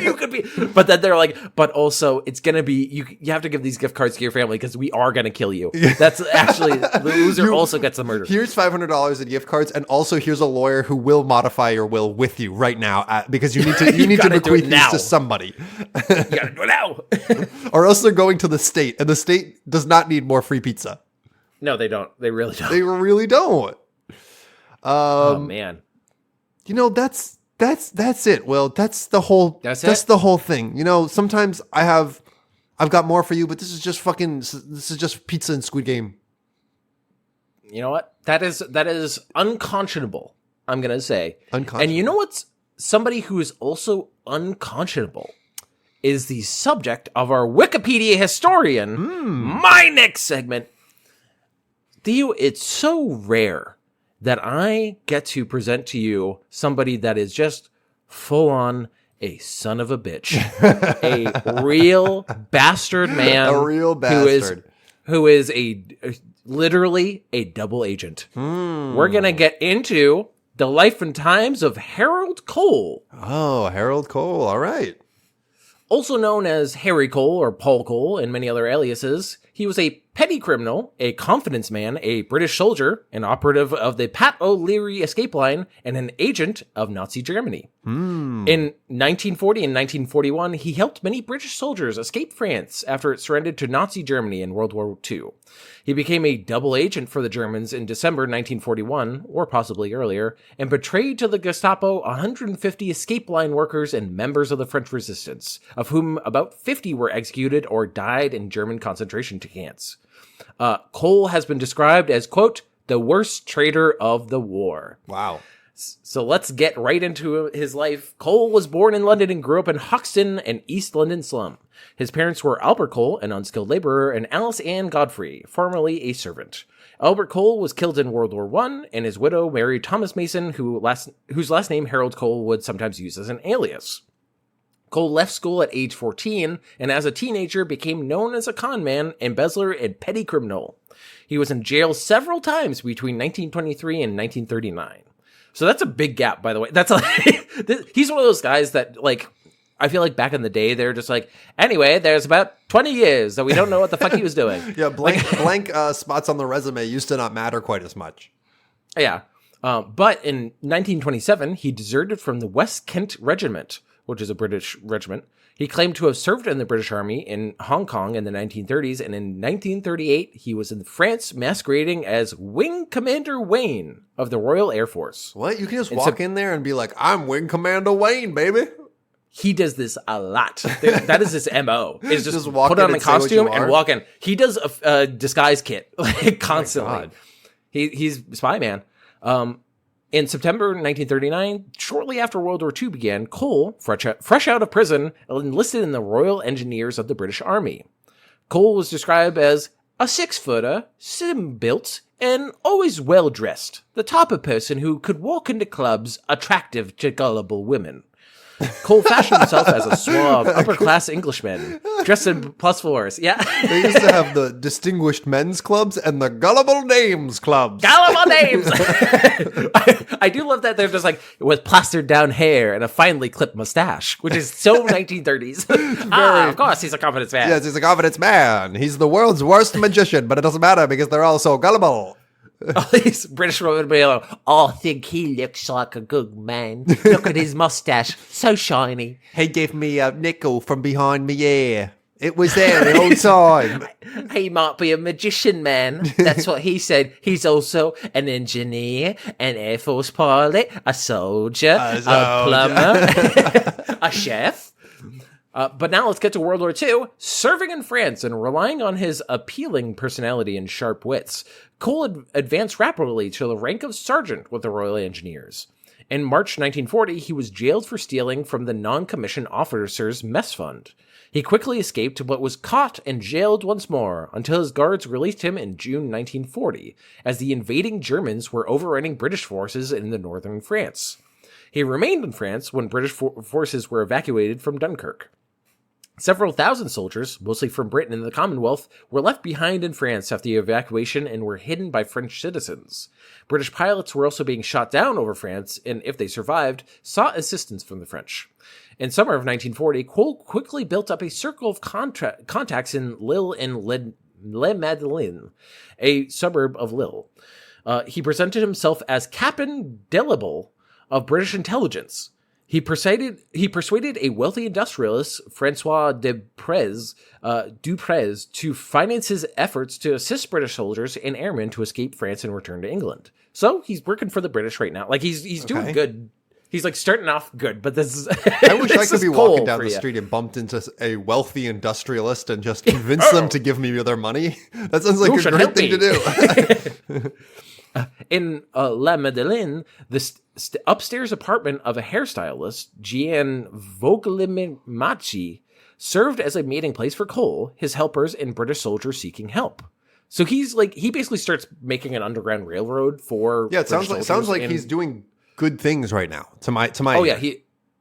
You could be. But then they're like, but also it's going to be, you have to give these gift cards to your family because we are going to kill you. That's actually, the loser also gets the murder. Here's $500 in gift cards, and also here's a lawyer who will modify your will with you right now because you need to bequeath these to somebody. You got to do it now. Or else they're going to the state, and the state does not need more free pizza. No, they don't. They really don't. They really don't. Oh man. You know, that's it. Well, that's the whole thing. You know, sometimes I've got more for you, but this is just pizza and Squid Game. You know what? That is unconscionable, I'm going to say. Unconscionable. And you know what's somebody who is also unconscionable is the subject of our Wikipedia historian, my next segment. Theo, it's so rare that I get to present to you somebody that is just full on a son of a bitch. A real bastard man. A real bastard. Who is literally a double agent. We're going to get into the life and times of Harold Cole. Oh, Harold Cole. All right. Also known as Harry Cole or Paul Cole and many other aliases, He was a petty criminal, a confidence man, a British soldier, an operative of the Pat O'Leary escape line, and an agent of Nazi Germany. In 1940 and 1941, he helped many British soldiers escape France after it surrendered to Nazi Germany in World War II. He became a double agent for the Germans in December 1941, or possibly earlier, and betrayed to the Gestapo 150 escape line workers and members of the French resistance, of whom about 50 were executed or died in German concentration camps. Cole has been described as, quote, the worst traitor of the war. Wow. So let's get right into his life. Cole was born in London and grew up in Hoxton, an East London slum. His parents were Albert Cole, an unskilled laborer, and Alice Ann Godfrey, formerly a servant. Albert Cole was killed in World War I, and his widow married Thomas Mason, whose last name Harold Cole would sometimes use as an alias. Cole left school at age 14, and as a teenager became known as a con man, embezzler, and petty criminal. He was in jail several times between 1923 and 1939. So that's a big gap, by the way. That's like, he's one of those guys that, like, I feel like back in the day, they're just like, anyway, there's about 20 years that we don't know what the fuck he was doing. Yeah, blank spots on the resume used to not matter quite as much. Yeah. But in 1927, he deserted from the West Kent Regiment, which is a British regiment. He claimed to have served in the British Army in Hong Kong in the 1930s, and in 1938, he was in France masquerading as Wing Commander Wayne of the Royal Air Force. What? You can just walk in there and be like, I'm Wing Commander Wayne, baby. He does this a lot. That is his MO. Is just walk put in on a and say what costume you and are? walk in. He does a disguise kit like constantly. God. He's Spy Man. In September 1939, shortly after World War II began, Cole, fresh out of prison, enlisted in the Royal Engineers of the British Army. Cole was described as a 6-footer, slim-built, and always well-dressed, the type of person who could walk into clubs attractive to gullible women. Cole fashioned himself as a suave, upper-class Englishman, dressed in +4s. Yeah. They used to have the Distinguished Men's Clubs and the Gullible Names Clubs. Gullible names! I do love that they're just like, with plastered down hair and a finely clipped mustache, which is so 1930s. Of course, he's a confidence man. Yes, he's a confidence man. He's the world's worst magician, but it doesn't matter because they're all so gullible. All these British women be like, I think he looks like a good man. Look at his mustache, so shiny. He gave me a nickel from behind me ear. It was there the whole time. He might be a magician, man. That's what he said. He's also an engineer, an Air Force pilot, a soldier, a plumber, a chef. But now let's get to World War II. Serving in France and relying on his appealing personality and sharp wits, Cole advanced rapidly to the rank of sergeant with the Royal Engineers. In March 1940, he was jailed for stealing from the non-commissioned officers' mess fund. He quickly escaped, but was caught and jailed once more until his guards released him in June 1940, as the invading Germans were overrunning British forces in the northern France. He remained in France when British forces were evacuated from Dunkirk. Several thousand soldiers, mostly from Britain and the Commonwealth, were left behind in France after the evacuation and were hidden by French citizens. British pilots were also being shot down over France, and if they survived, sought assistance from the French. In summer of 1940, Cole quickly built up a circle of contacts in Lille and Le Madeleine, a suburb of Lille. He presented himself as Captain Delible of British intelligence. He persuaded a wealthy industrialist, Francois Duprez, to finance his efforts to assist British soldiers and airmen to escape France and return to England. So he's working for the British right now. Like he's doing good. He's like starting off good, but this is. I wish I could be walking down the street and bumped into a wealthy industrialist and just convince them to give me their money. That sounds like a great thing to do. In La Madeleine, the upstairs apartment of a hairstylist, Gian Voglimachi, served as a meeting place for Cole, his helpers, and British soldiers seeking help. So he basically starts making an underground railroad for it sounds like he's doing good things right now. To my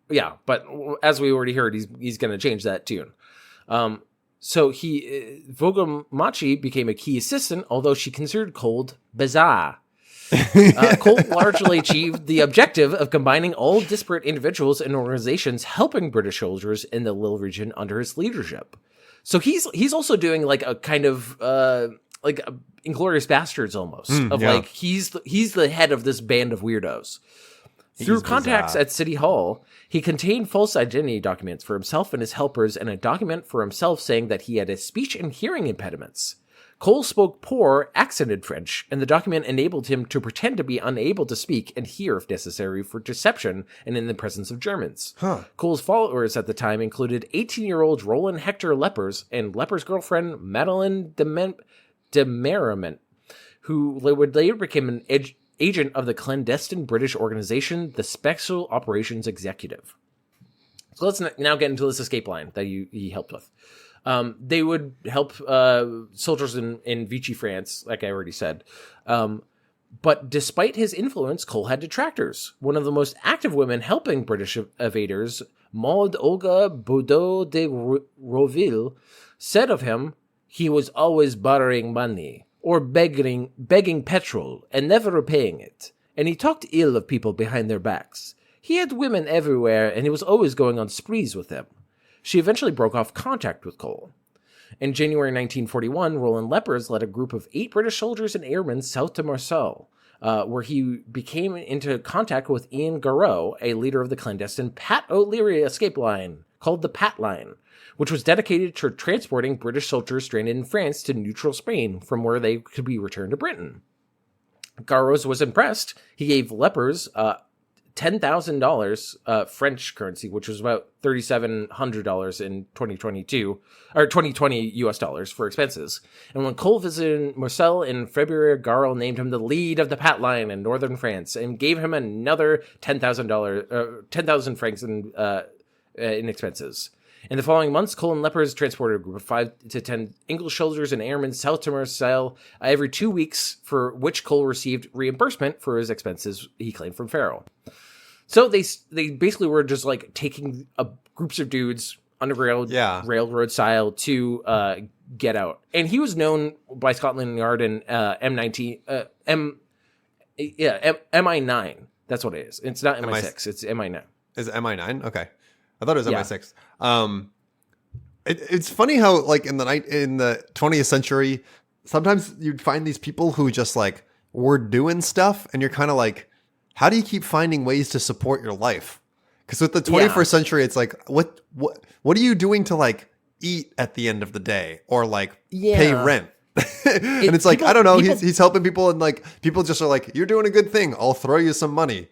ear. But as we already heard, he's going to change that tune. So Voglimachi became a key assistant, although she considered Cole bizarre. Cole largely achieved the objective of combining all disparate individuals and organizations helping British soldiers in the Lille region under his leadership. So he's also doing like a kind of like Inglourious Bastards almost like he's the head of this band of weirdos. Through contacts at City Hall, he contained false identity documents for himself and his helpers and a document for himself saying that he had a speech and hearing impediments. Cole spoke poor, accented French, and the document enabled him to pretend to be unable to speak and hear if necessary for deception and in the presence of Germans. Cole's followers at the time included 18-year-old Roland Hector Lepers and Lepers' girlfriend Madeleine de Meriment, who would later become an agent of the clandestine British organization, the Special Operations Executive. So let's now get into this escape line that he helped with. They would help soldiers in Vichy, France, like I already said. But despite his influence, Cole had detractors. One of the most active women helping British evaders, Maud Olga Boudot de Roville, said of him, he was always borrowing money or begging petrol and never repaying it. And he talked ill of people behind their backs. He had women everywhere, and he was always going on sprees with them. She eventually broke off contact with Cole. In January 1941, Roland Lepers led a group of 8 British soldiers and airmen south to Marseille, where he became into contact with Ian Garreau, a leader of the clandestine Pat O'Leary escape line, called the Pat Line, which was dedicated to transporting British soldiers stranded in France to neutral Spain, from where they could be returned to Britain. Garreau was impressed. He gave Lepers $10,000 French currency, which was about $3,700 in 2022 or 2020 US dollars for expenses. And when Cole visited Marseille in February, Garreau named him the lead of the Pat Line in northern France and gave him another $10,000 francs in expenses. In the following months, Cole and Lepers transported a group of 5 to 10 English soldiers and airmen south to Marseille every 2 weeks, for which Cole received reimbursement for his expenses he claimed from Farrell. So they basically were just like taking groups of dudes underground, railroad style, to get out. And he was known by Scotland Yard and MI9. That's what it is. It's not MI6. It's MI9. Is it MI9? Okay. I thought it was MI6. It's funny how, like, in the 20th century, sometimes you'd find these people who just like were doing stuff, and you're kind of like, how do you keep finding ways to support your life? Because with the 21st century, it's like, what are you doing to like eat at the end of the day or like pay rent? And it's like, I don't know. He's helping people, and like people just are like, you're doing a good thing. I'll throw you some money.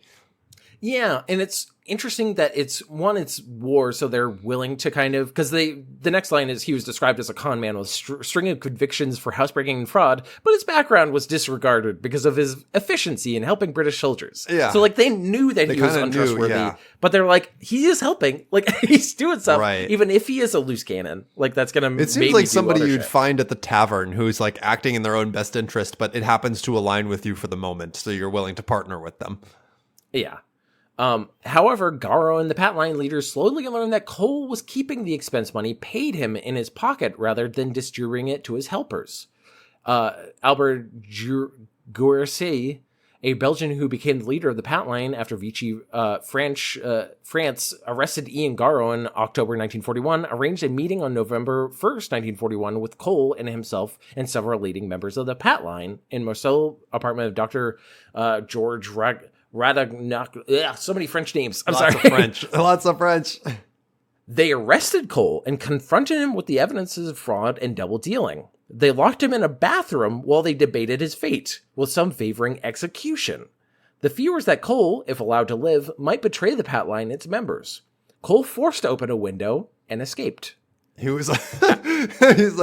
Yeah, and it's interesting that it's war, so they're willing to kind of, because the next line is he was described as a con man with string of convictions for housebreaking and fraud, but his background was disregarded because of his efficiency in helping British soldiers. Yeah. So like they knew that he was untrustworthy, but they're like, he is helping, like he's doing stuff, even if he is a loose cannon. Like that's gonna. It seems like somebody you'd find at the tavern who's like acting in their own best interest, but it happens to align with you for the moment, so you're willing to partner with them. Yeah. However, Garreau and the Pat Line leaders slowly learned that Cole was keeping the expense money paid him in his pocket rather than distributing it to his helpers. Albert Gourcy, a Belgian who became the leader of the Pat Line after Vichy, France arrested Ian Garreau in October 1941, arranged a meeting on November 1st, 1941 with Cole and himself and several leading members of the Pat Line in Marseille apartment of Dr. George Radagnac. So many French names. Lots of French. They arrested Cole and confronted him with the evidences of fraud and double dealing. They locked him in a bathroom while they debated his fate, with some favoring execution. The fear was that Cole, if allowed to live, might betray the Pat Line and its members. Cole forced open a window and escaped. He was like,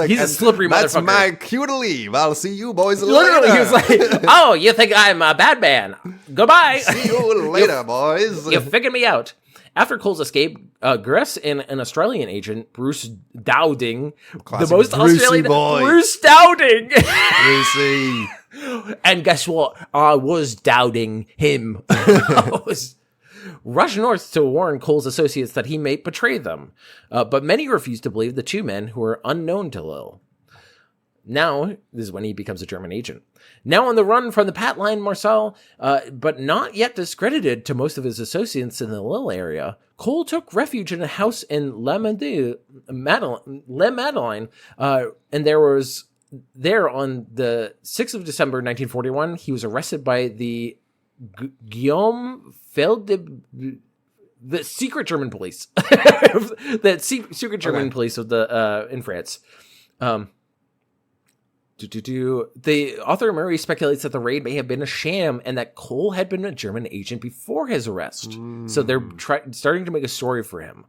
he's a slippery motherfucker. That's my cue to leave. I'll see you boys later. Literally, he was like, oh, you think I'm a bad man? Goodbye. See you later, boys. You figured me out. After Cole's escape, Gress and an Australian agent, Bruce Dowding, Classic the most Brucey Australian boy. Bruce Dowding. Brucey. And guess what? I was doubting him. Rushed north to warn Cole's associates that he may betray them. But many refused to believe the two men who were unknown to Lille. Now, this is when he becomes a German agent. Now on the run from the Pat line, Marcel, but not yet discredited to most of his associates in the Lille area, Cole took refuge in a house in Le Madeleine, and there on the 6th of December, 1941, he was arrested by the Guillaume Felde, the secret German police, the secret German police of the in France. The author Murray speculates that the raid may have been a sham and that Cole had been a German agent before his arrest. So they're starting to make a story for him.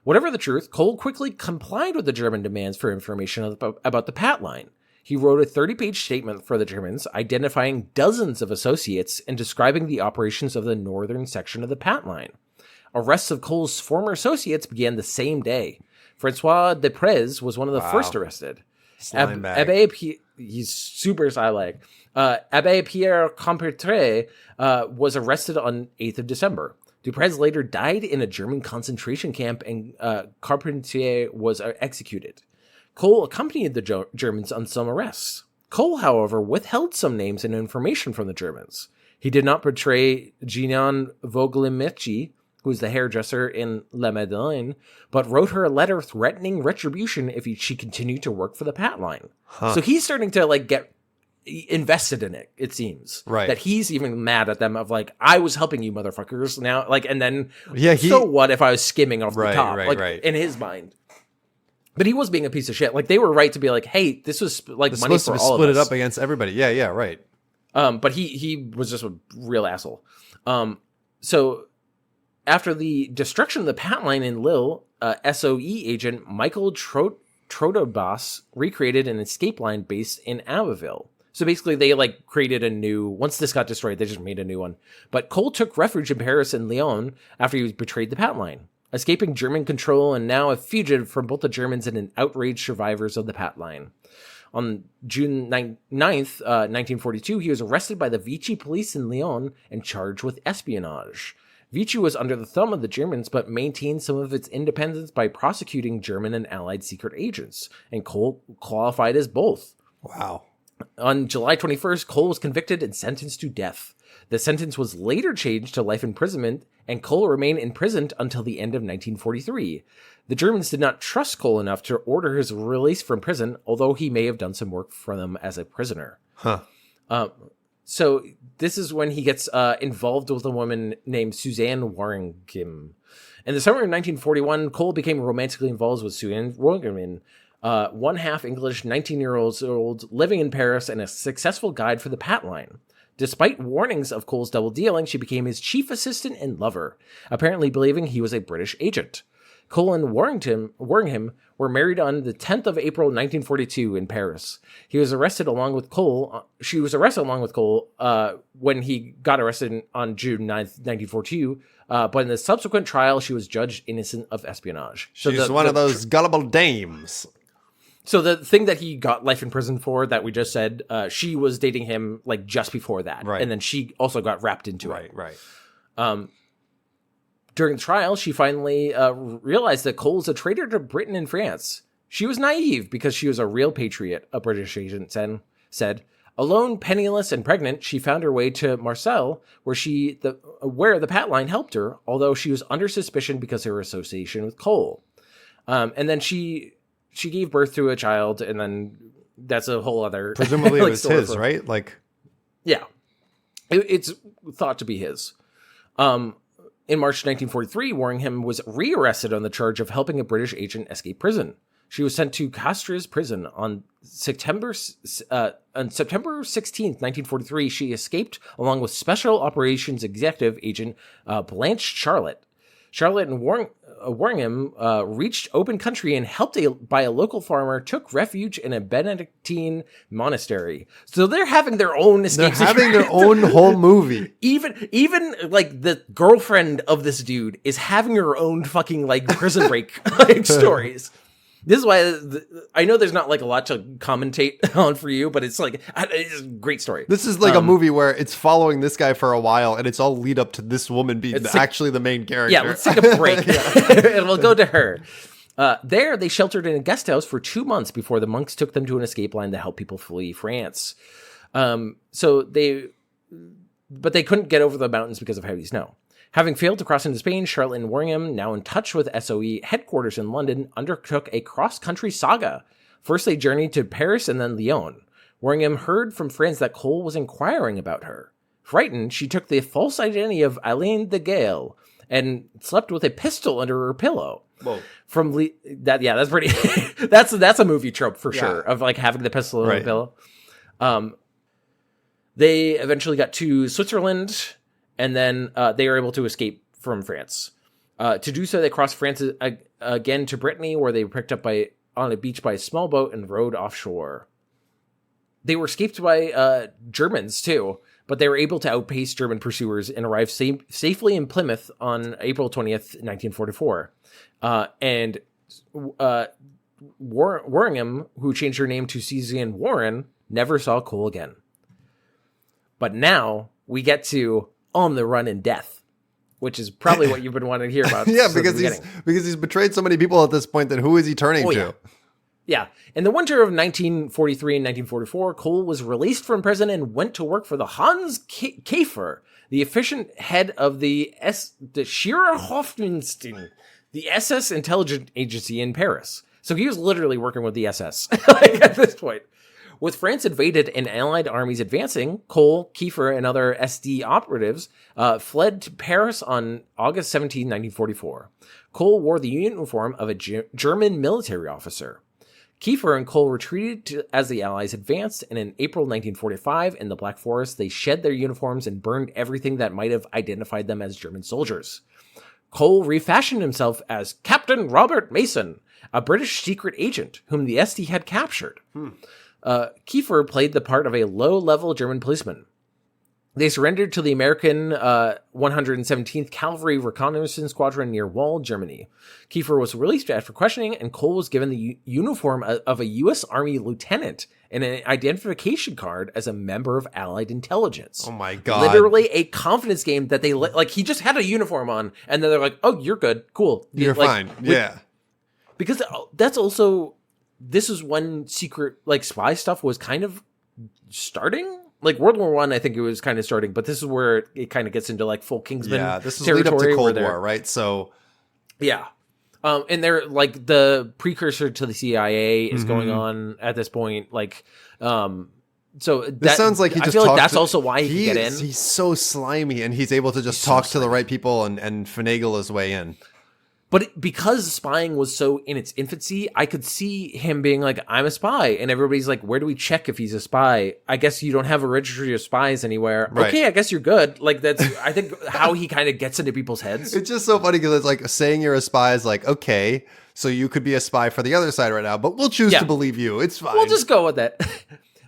Whatever the truth, Cole quickly complied with the German demands for information about the Pat line. He wrote a 30-page statement for the Germans, identifying dozens of associates and describing the operations of the northern section of the Pat line. Arrests of Cole's former associates began the same day. Francois Desprez was one of the first arrested. He's super stylic. Abbé Pierre Compertre was arrested on 8th of December. Desprez later died in a German concentration camp, and Carpentier was executed. Cole accompanied the Germans on some arrests. Cole, however, withheld some names and information from the Germans. He did not betray Ginon Voglimici, who was the hairdresser in Le Madeleine, but wrote her a letter threatening retribution if she continued to work for the Pat line. So he's starting to get invested in it, it seems. Right. That he's even mad at them of I was helping you motherfuckers now. And then, so what if I was skimming off the top? Right. In his mind. But he was being a piece of shit. They were right to be hey, this was money for all of us. Split it up against everybody. Yeah, right. But he was just a real asshole. So after the destruction of the Pat line in Lille, SOE agent Michael Trotobas recreated an escape line based in Abbeville. So basically they created a new, once this got destroyed, they just made a new one. But Cole took refuge in Paris and Lyon after he betrayed the Pat line, escaping German control and now a fugitive from both the Germans and an outraged survivors of the Pat line. On June 9th, 1942, he was arrested by the Vichy police in Lyon and charged with espionage. Vichy was under the thumb of the Germans, but maintained some of its independence by prosecuting German and Allied secret agents, and Cole qualified as both. Wow. On July 21st, Cole was convicted and sentenced to death. The sentence was later changed to life imprisonment, and Cole remained imprisoned until the end of 1943. The Germans did not trust Cole enough to order his release from prison, although he may have done some work for them as a prisoner. So this is when he gets involved with a woman named Suzanne Waringin. In the summer of 1941, Cole became romantically involved with Suzanne Waringin, one half English, 19-year-old living in Paris and a successful guide for the Pat line. Despite warnings of Cole's double dealing, she became his chief assistant and lover, apparently believing he was a British agent. Cole and Waringham were married on the 10th of April, 1942 in Paris. She was arrested along with Cole when he got arrested on June 9th, 1942. But in the subsequent trial, she was judged innocent of espionage. She's one of those gullible dames. So the thing that he got life in prison for that we just said, she was dating him just before that. Right. And then she also got wrapped into it. Right. During the trial, she finally realized that Cole's a traitor to Britain and France. She was naive because she was a real patriot, a British agent said. Alone, penniless, and pregnant, she found her way to Marseille, where the Pat line helped her, although she was under suspicion because of her association with Cole. And then she gave birth to a child, and then that's a whole other... Presumably it was his, right? Yeah. It's thought to be his. In March 1943, Waringham was rearrested on the charge of helping a British agent escape prison. She was sent to Castres prison on September 16th, 1943. She escaped along with Special Operations Executive Agent Blanche Charlotte. Charlotte and Waringham reached open country and helped by a local farmer, took refuge in a Benedictine monastery. So they're having their own escape. They're having their own whole movie. Even the girlfriend of this dude is having her own fucking prison break stories. This is why I know there's not a lot to commentate on for you, but it's it's a great story. This is a movie where it's following this guy for a while, and it's all lead up to this woman being actually the main character. Yeah, let's take a break, and we'll go to her. There, they sheltered in a guest house for 2 months before the monks took them to an escape line to help people flee France. But they couldn't get over the mountains because of heavy snow. Having failed to cross into Spain, Charlotte and Worringham, now in touch with SOE headquarters in London, undertook a cross-country saga. First, they journeyed to Paris and then Lyon. Worringham heard from friends that Cole was inquiring about her. Frightened, she took the false identity of Alain de Gale and slept with a pistol under her pillow. Whoa. That's pretty. that's a movie trope for sure, of like having the pistol under the pillow. They eventually got to Switzerland, and then they were able to escape from France. To do so, they crossed France again to Brittany, where they were picked up on a beach by a small boat and rowed offshore. They were escaped by Germans too, but they were able to outpace German pursuers and arrive safely in Plymouth on April 20th, 1944. And Worringham, who changed her name to Susan Warren, never saw Cole again. But now we get to On the Run in Death, which is probably what you've been wanting to hear about. Yeah, because he's betrayed so many people at this point, then who is he turning to? Yeah. In the winter of 1943 and 1944, Cole was released from prison and went to work for the Hans Käfer, the efficient head of the Schierhofenstein, the SS intelligence agency in Paris. So he was literally working with the SS at this point. With France invaded and Allied armies advancing, Cole, Kiefer, and other SD operatives fled to Paris on August 17, 1944. Cole wore the uniform of a German military officer. Kiefer and Cole retreated as the Allies advanced, and in April 1945, in the Black Forest, they shed their uniforms and burned everything that might have identified them as German soldiers. Cole refashioned himself as Captain Robert Mason, a British secret agent whom the SD had captured. Kiefer played the part of a low-level German policeman. They surrendered to the American 117th Cavalry Reconnaissance Squadron near Wall, Germany. Kiefer was released after questioning, and Cole was given the uniform of a U.S. Army lieutenant and an identification card as a member of Allied intelligence. Oh my God. Literally a confidence game that they, he just had a uniform on, and then they're like, oh, you're good, cool. You're fine, yeah. Because that's also, this is when secret, spy stuff was kind of starting. World War I think it was kind of starting, but this is where it kind of gets into full Kingsman territory. Yeah, this is lead up to Cold War, right? So, yeah. And they're the precursor to the CIA is going on at this point. So this sounds like he just. I feel like that's also why he can get in. He's so slimy, and he's able to just talk to the right people and finagle his way in. But because spying was so in its infancy, I could see him being like, I'm a spy. And everybody's like, where do we check if he's a spy? I guess you don't have a registry of spies anywhere. Right. Okay, I guess you're good. That's, I think, how he kind of gets into people's heads. It's just so funny because it's saying you're a spy is okay, so you could be a spy for the other side right now, but we'll choose to believe you. It's fine. We'll just go with that.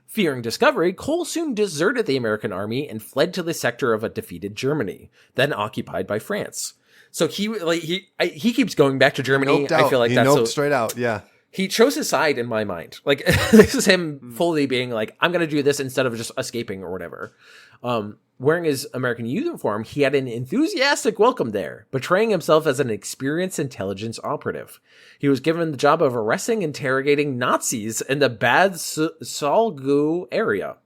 Fearing discovery, Cole soon deserted the American army and fled to the sector of a defeated Germany, then occupied by France. So he keeps going back to Germany. I feel like he that's noped straight out. Yeah, he chose his side in my mind. This is him fully being I'm going to do this instead of just escaping or whatever. Wearing his American uniform, he had an enthusiastic welcome there, portraying himself as an experienced intelligence operative. He was given the job of arresting and interrogating Nazis in the Bad Salzgitter area.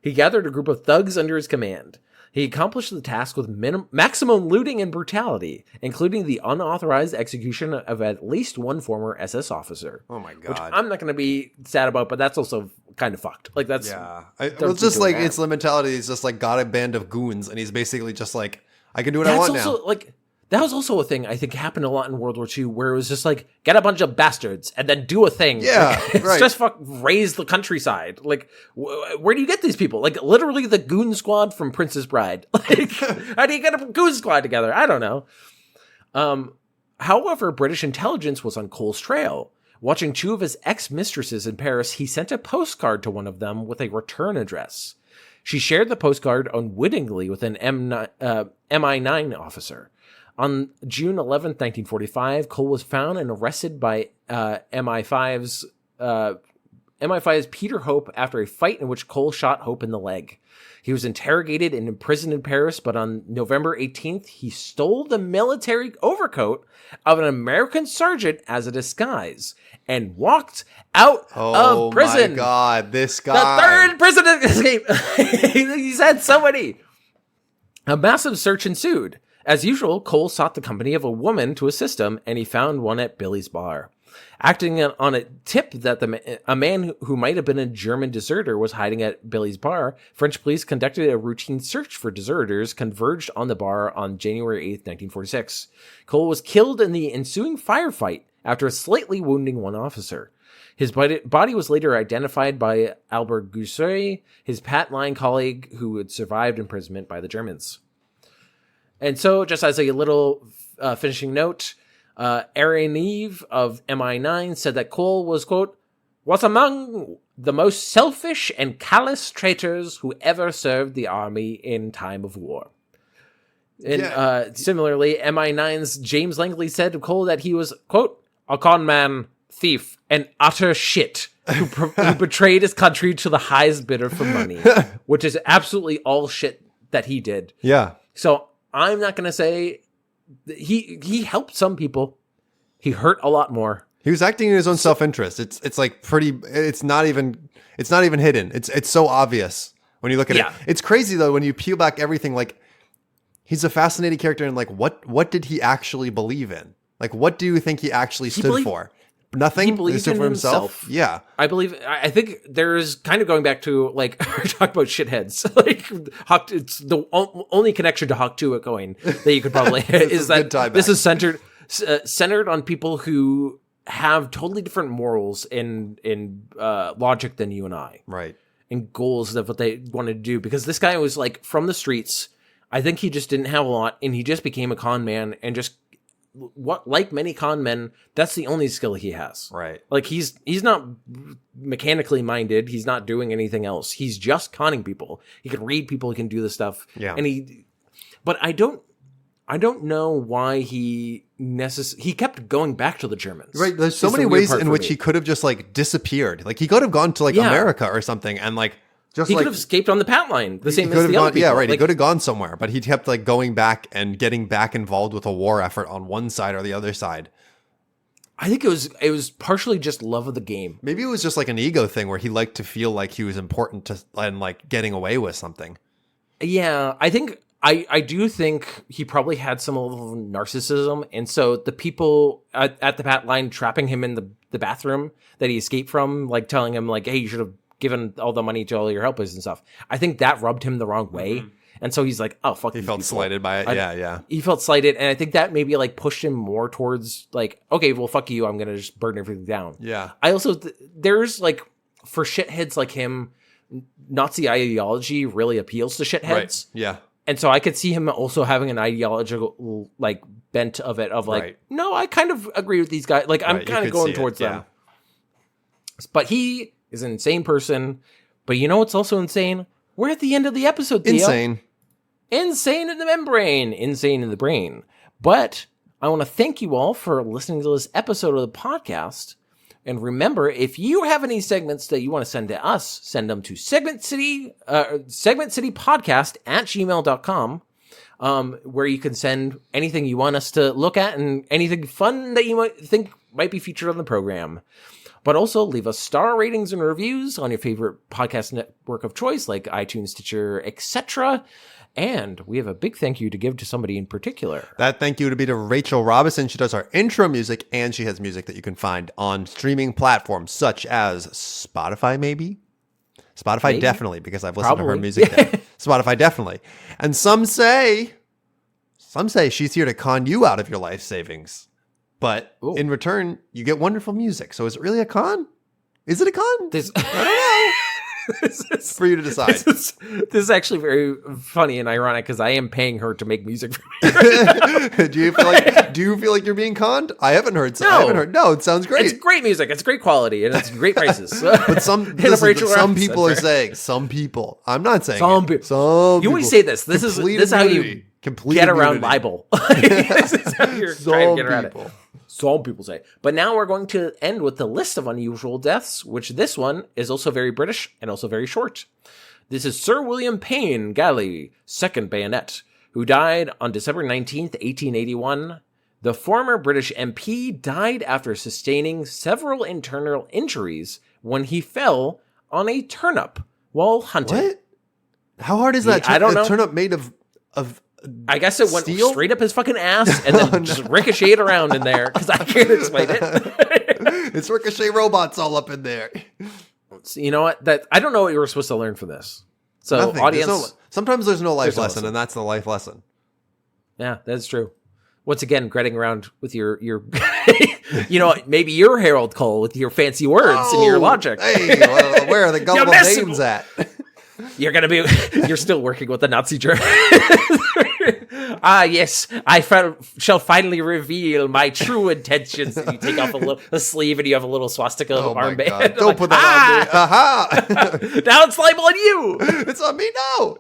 He gathered a group of thugs under his command. He accomplished the task with maximum looting and brutality, including the unauthorized execution of at least one former SS officer. Oh my God. Which I'm not going to be sad about, but that's also kind of fucked. That's... Yeah. It's just it's the mentality. He's just got a band of goons, and he's basically just I can do what I want now. That was also a thing I think happened a lot in World War II, where it was just get a bunch of bastards and then do a thing. Yeah, right. Just raise the countryside. Where do you get these people? Literally the goon squad from Princess Bride. How do you get a goon squad together? I don't know. However, British intelligence was on Cole's trail. Watching two of his ex-mistresses in Paris, he sent a postcard to one of them with a return address. She shared the postcard unwittingly with an MI9 officer. On June 11th, 1945, Cole was found and arrested by MI5's MI5's Peter Hope after a fight in which Cole shot Hope in the leg. He was interrogated and imprisoned in Paris, but on November 18th, he stole the military overcoat of an American sergeant as a disguise and walked out of prison. Oh my God, this guy. The third prison escape. He's had so many. A massive search ensued. As usual, Cole sought the company of a woman to assist him, and he found one at Billy's bar. Acting on a tip that a man who might have been a German deserter was hiding at Billy's bar, French police conducted a routine search for deserters converged on the bar on January 8th, 1946. Cole was killed in the ensuing firefight after slightly wounding one officer. His body was later identified by Albert Gousset, his Pat Line colleague who had survived imprisonment by the Germans. And so, just as a little finishing note, Aaron Eve of MI9 said that Cole was, quote, was among the most selfish and callous traitors who ever served the army in time of war. And similarly, MI9's James Langley said of Cole that he was, quote, a con man, thief, and utter shit who betrayed his country to the highest bidder for money, which is absolutely all shit that he did. Yeah. So I'm not going to say he helped some people. He hurt a lot more. He was acting in his own self-interest. It's like pretty. It's not even hidden. It's so obvious when you look at it. It's crazy though when you peel back everything. Like he's a fascinating character, and like what did he actually believe in? Like what do you think he actually stood for? Nothing. He believed in himself. Yeah, I think there's kind of going back to like we're talking about shitheads. Like Hawk, it's the only connection to Hawk Tuah going that you could probably is that this is centered on people who have totally different morals and logic than you and I, right? And goals of what they wanted to do. Because this guy was like from the streets. I think he just didn't have a lot, and he just became a con man and just. Like many con men, that's the only skill he has. Right. Like he's not mechanically minded. He's not doing anything else. He's just conning people. He can read people. He can do this stuff. Yeah. But I don't know why he kept going back to the Germans. Right. There's so many ways in which he could have just like disappeared. Like he could have gone to like America or something and like. He could have escaped on the Pat Line, the same as the other people. Yeah, right. Like, he could have gone somewhere, but he kept like going back and getting back involved with a war effort on one side or the other side. I think it was partially just love of the game. Maybe it was just like an ego thing where he liked to feel like he was important to and like getting away with something. Yeah, I think I do think he probably had some level of narcissism, and so the people at the Pat Line trapping him in the bathroom that he escaped from, like telling him like, "Hey, you should have given all the money to all your helpers and stuff." I think that rubbed him the wrong way. Mm-hmm. And so he's like, oh, fuck. He felt slighted by it. Yeah. He felt slighted. And I think that maybe like pushed him more towards like, okay, well, fuck you. I'm going to just burn everything down. Yeah. I also, there's like, for shitheads like him, Nazi ideology really appeals to shitheads. Right. Yeah. And so I could see him also having an ideological like bent of it of like, no, I kind of agree with these guys. Like I'm kind of going towards them. But he is an insane person. But you know what's also insane? We're at the end of the episode, Theo. Insane in the membrane. Insane in the brain. But I want to thank you all for listening to this episode of the podcast. And remember, if you have any segments that you want to send to us, send them to segmentcitypodcast@gmail.com, where you can send anything you want us to look at and anything fun that you might think might be featured on the program. But also leave us star ratings and reviews on your favorite podcast network of choice, like iTunes, Stitcher, etc. And we have a big thank you to give to somebody in particular. That thank you to be to Rachel Robinson. She does our intro music, and she has music that you can find on streaming platforms such as Spotify, maybe? Spotify, definitely, because I've listened to her music there. Spotify, definitely. And some say she's here to con you out of your life savings. But in return, you get wonderful music. So is it really a con? Is it a con? I don't know. It's for you to decide. This is actually very funny and ironic because I am paying her to make music for me. Do you feel like you're being conned? I haven't heard. No, it sounds great. It's great music. It's great quality and it's great prices. But some people are saying. Some people. I'm not saying some people. You always say this. This is how you get around libel. This is how you're trying to get around it. Some people say. But now we're going to end with the list of unusual deaths, which this one is also very British and also very short. This is Sir William Payne Galley, 2nd Baronet, who died on December 19th, 1881. The former British MP died after sustaining several internal injuries when he fell on a turnip while hunting. What? How hard is that? I don't know. A turnip made of I guess it went steel? Straight up his fucking ass and then just ricocheted around in there because I can't explain it. It's ricochet robots all up in there. You know what? I don't know what you were supposed to learn from this. So, Nothing. audience, sometimes there's no life there's no lesson, lesson. and that's the life lesson. Yeah, that's true. Once again, gretting around with your you know, maybe you're Harold Cole with your fancy words and your logic. Hey, well, where are the gullible dames at? You're still working with the Nazi German. Yes, I shall finally reveal my true intentions. And you take off a sleeve and you have a little swastika armband. Don't put that on me. Aha! Now it's label on you. It's on me now.